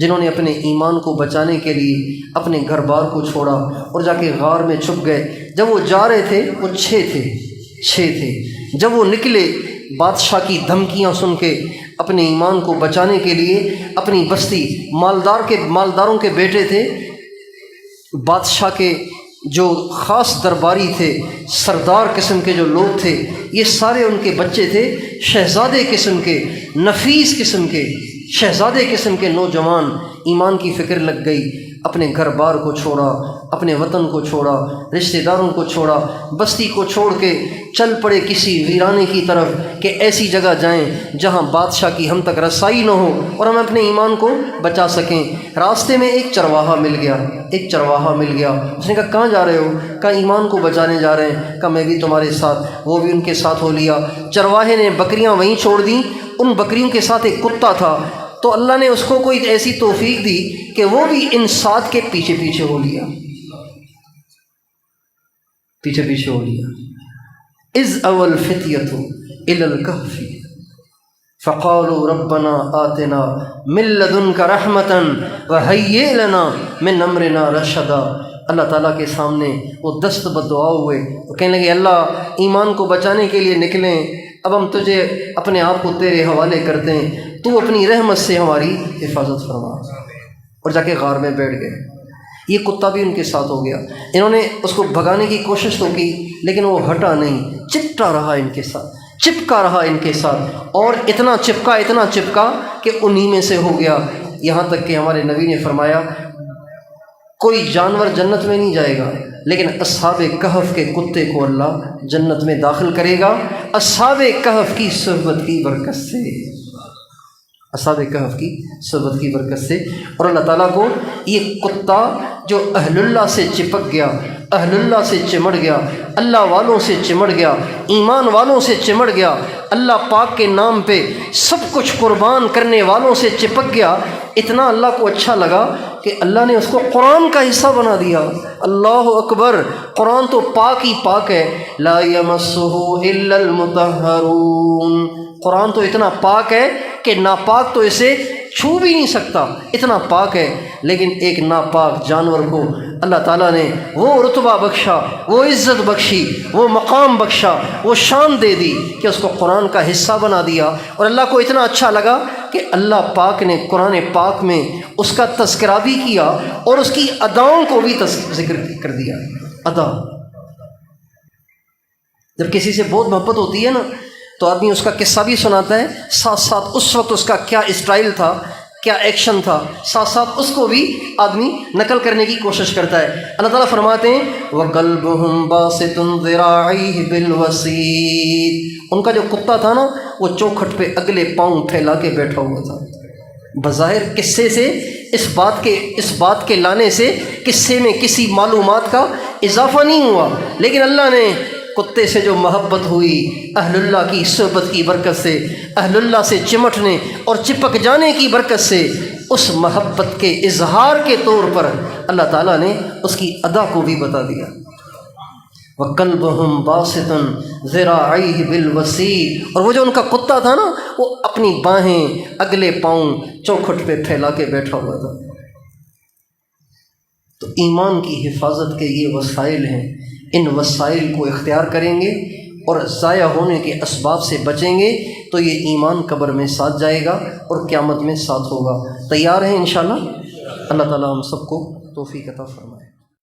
Speaker 1: جنہوں نے اپنے ایمان کو بچانے کے لیے اپنے گھر بار کو چھوڑا اور جا کے غار میں چھپ گئے۔ جب وہ جا رہے تھے وہ چھ تھے۔ جب وہ نکلے بادشاہ کی دھمکیاں سن کے اپنے ایمان کو بچانے کے لیے اپنی بستی، مالداروں کے بیٹے تھے، بادشاہ کے جو خاص درباری تھے، سردار قسم کے جو لوگ تھے، یہ سارے ان کے بچے تھے، شہزادے قسم کے، نفیس قسم کے، شہزادے قسم کے نوجوان۔ ایمان کی فکر لگ گئی، اپنے گھر بار کو چھوڑا، اپنے وطن کو چھوڑا، رشتہ داروں کو چھوڑا، بستی کو چھوڑ کے چل پڑے کسی ویرانے کی طرف کہ ایسی جگہ جائیں جہاں بادشاہ کی ہم تک رسائی نہ ہو اور ہم اپنے ایمان کو بچا سکیں۔ راستے میں ایک چرواہا مل گیا، اس نے کہا کہاں جا رہے ہو؟ کہا ایمان کو بچانے جا رہے ہیں۔ کہا میں بھی تمہارے ساتھ۔ وہ بھی ان کے ساتھ ہو لیا۔ چرواہے نے بکریاں وہیں چھوڑ دیں، ان بکریوں کے ساتھ ایک کتا تھا، تو اللہ نے اس کو کوئی ایسی توفیق دی کہ وہ بھی ان سات کے پیچھے ہو لیا، پیچھے ہو لیا۔ اذ اول فتیۃ الی الکہف فقالوا ربنا آتنا من لدنک رحمتا وہیئ لنا من امرنا رشدا۔ اللہ تعالیٰ کے سامنے وہ دست بدعا ہوئے، وہ کہنے لگے اللہ ایمان کو بچانے کے لیے نکلیں، اب ہم تجھے اپنے آپ کو تیرے حوالے کرتے ہیں، تو اپنی رحمت سے ہماری حفاظت فرما۔ اور جا کے غار میں بیٹھ گئے۔ یہ کتا بھی ان کے ساتھ ہو گیا۔ انہوں نے اس کو بھگانے کی کوشش تو کی لیکن وہ ہٹا نہیں، چپٹا رہا ان کے ساتھ، چپکا رہا ان کے ساتھ، اور اتنا چپکا کہ انہی میں سے ہو گیا۔ یہاں تک کہ ہمارے نبی نے فرمایا کوئی جانور جنت میں نہیں جائے گا لیکن اصحاب کہف کے کتے کو اللہ جنت میں داخل کرے گا، اصحاب کہف کی صحبت کی برکت سے، اصحاب کہف کی صحبت کی برکت سے۔ اور اللہ تعالیٰ کو یہ کتا جو اہل اللہ سے چپک گیا، اہل اللہ سے چمڑ گیا، اللہ والوں سے چمڑ گیا، ایمان والوں سے چمڑ گیا، اللہ پاک کے نام پہ سب کچھ قربان کرنے والوں سے چپک گیا، اتنا اللہ کو اچھا لگا کہ اللہ نے اس کو قرآن کا حصہ بنا دیا۔ اللہ اکبر! قرآن تو پاک ہی پاک ہے، لا یمسہ الا المطہرون۔ قرآن تو اتنا پاک ہے کہ ناپاک تو اسے چھو بھی نہیں سکتا، اتنا پاک ہے۔ لیکن ایک ناپاک جانور کو اللہ تعالیٰ نے وہ رتبہ بخشا، وہ عزت بخشی، وہ مقام بخشا، وہ شان دے دی کہ اس کو قرآن کا حصہ بنا دیا۔ اور اللہ کو اتنا اچھا لگا کہ اللہ پاک نے قرآن پاک میں اس کا تذکرہ بھی کیا اور اس کی اداؤں کو بھی ذکر کر دیا۔ ادا، جب کسی سے بہت محبت ہوتی ہے نا تو آدمی اس کا قصہ بھی سناتا ہے، ساتھ ساتھ اس وقت اس کا کیا اسٹائل تھا، کیا ایکشن تھا، ساتھ ساتھ اس کو بھی آدمی نقل کرنے کی کوشش کرتا ہے۔ اللہ تعالیٰ فرماتے ہیں وَقَلْبُهُمْ بَاسِطٌ ذِرَاعَيْهِ بِالْوَسِيدِ، ان کا جو کتا تھا نا وہ چوکھٹ پہ اگلے پاؤں پھیلا کے بیٹھا ہوا تھا۔ بظاہر قصے سے اس بات کے لانے سے قصے میں کسی معلومات کا اضافہ نہیں ہوا، لیکن اللہ نے کتے سے جو محبت ہوئی اہل اللہ کی صحبت کی برکت سے، اہل اللہ سے چمٹنے اور چپک جانے کی برکت سے، اس محبت کے اظہار کے طور پر اللہ تعالیٰ نے اس کی ادا کو بھی بتا دیا۔ وَقَلْبُهُمْ بَاسِطٌ ذِرَاعَيْهِ بِالْوَسِيدِ، اور وہ جو ان کا کتا تھا نا وہ اپنی باہیں اگلے پاؤں چوکھٹ پہ پھیلا کے بیٹھا ہوا تھا۔ تو ایمان کی حفاظت کے یہ وسائل ہیں، ان وسائل کو اختیار کریں گے اور ضائع ہونے کے اسباب سے بچیں گے تو یہ ایمان قبر میں ساتھ جائے گا اور قیامت میں ساتھ ہوگا۔ تیار ہیں انشاءاللہ؟ اللہ تعالیٰ ہم سب کو توفیق عطا فرمائے۔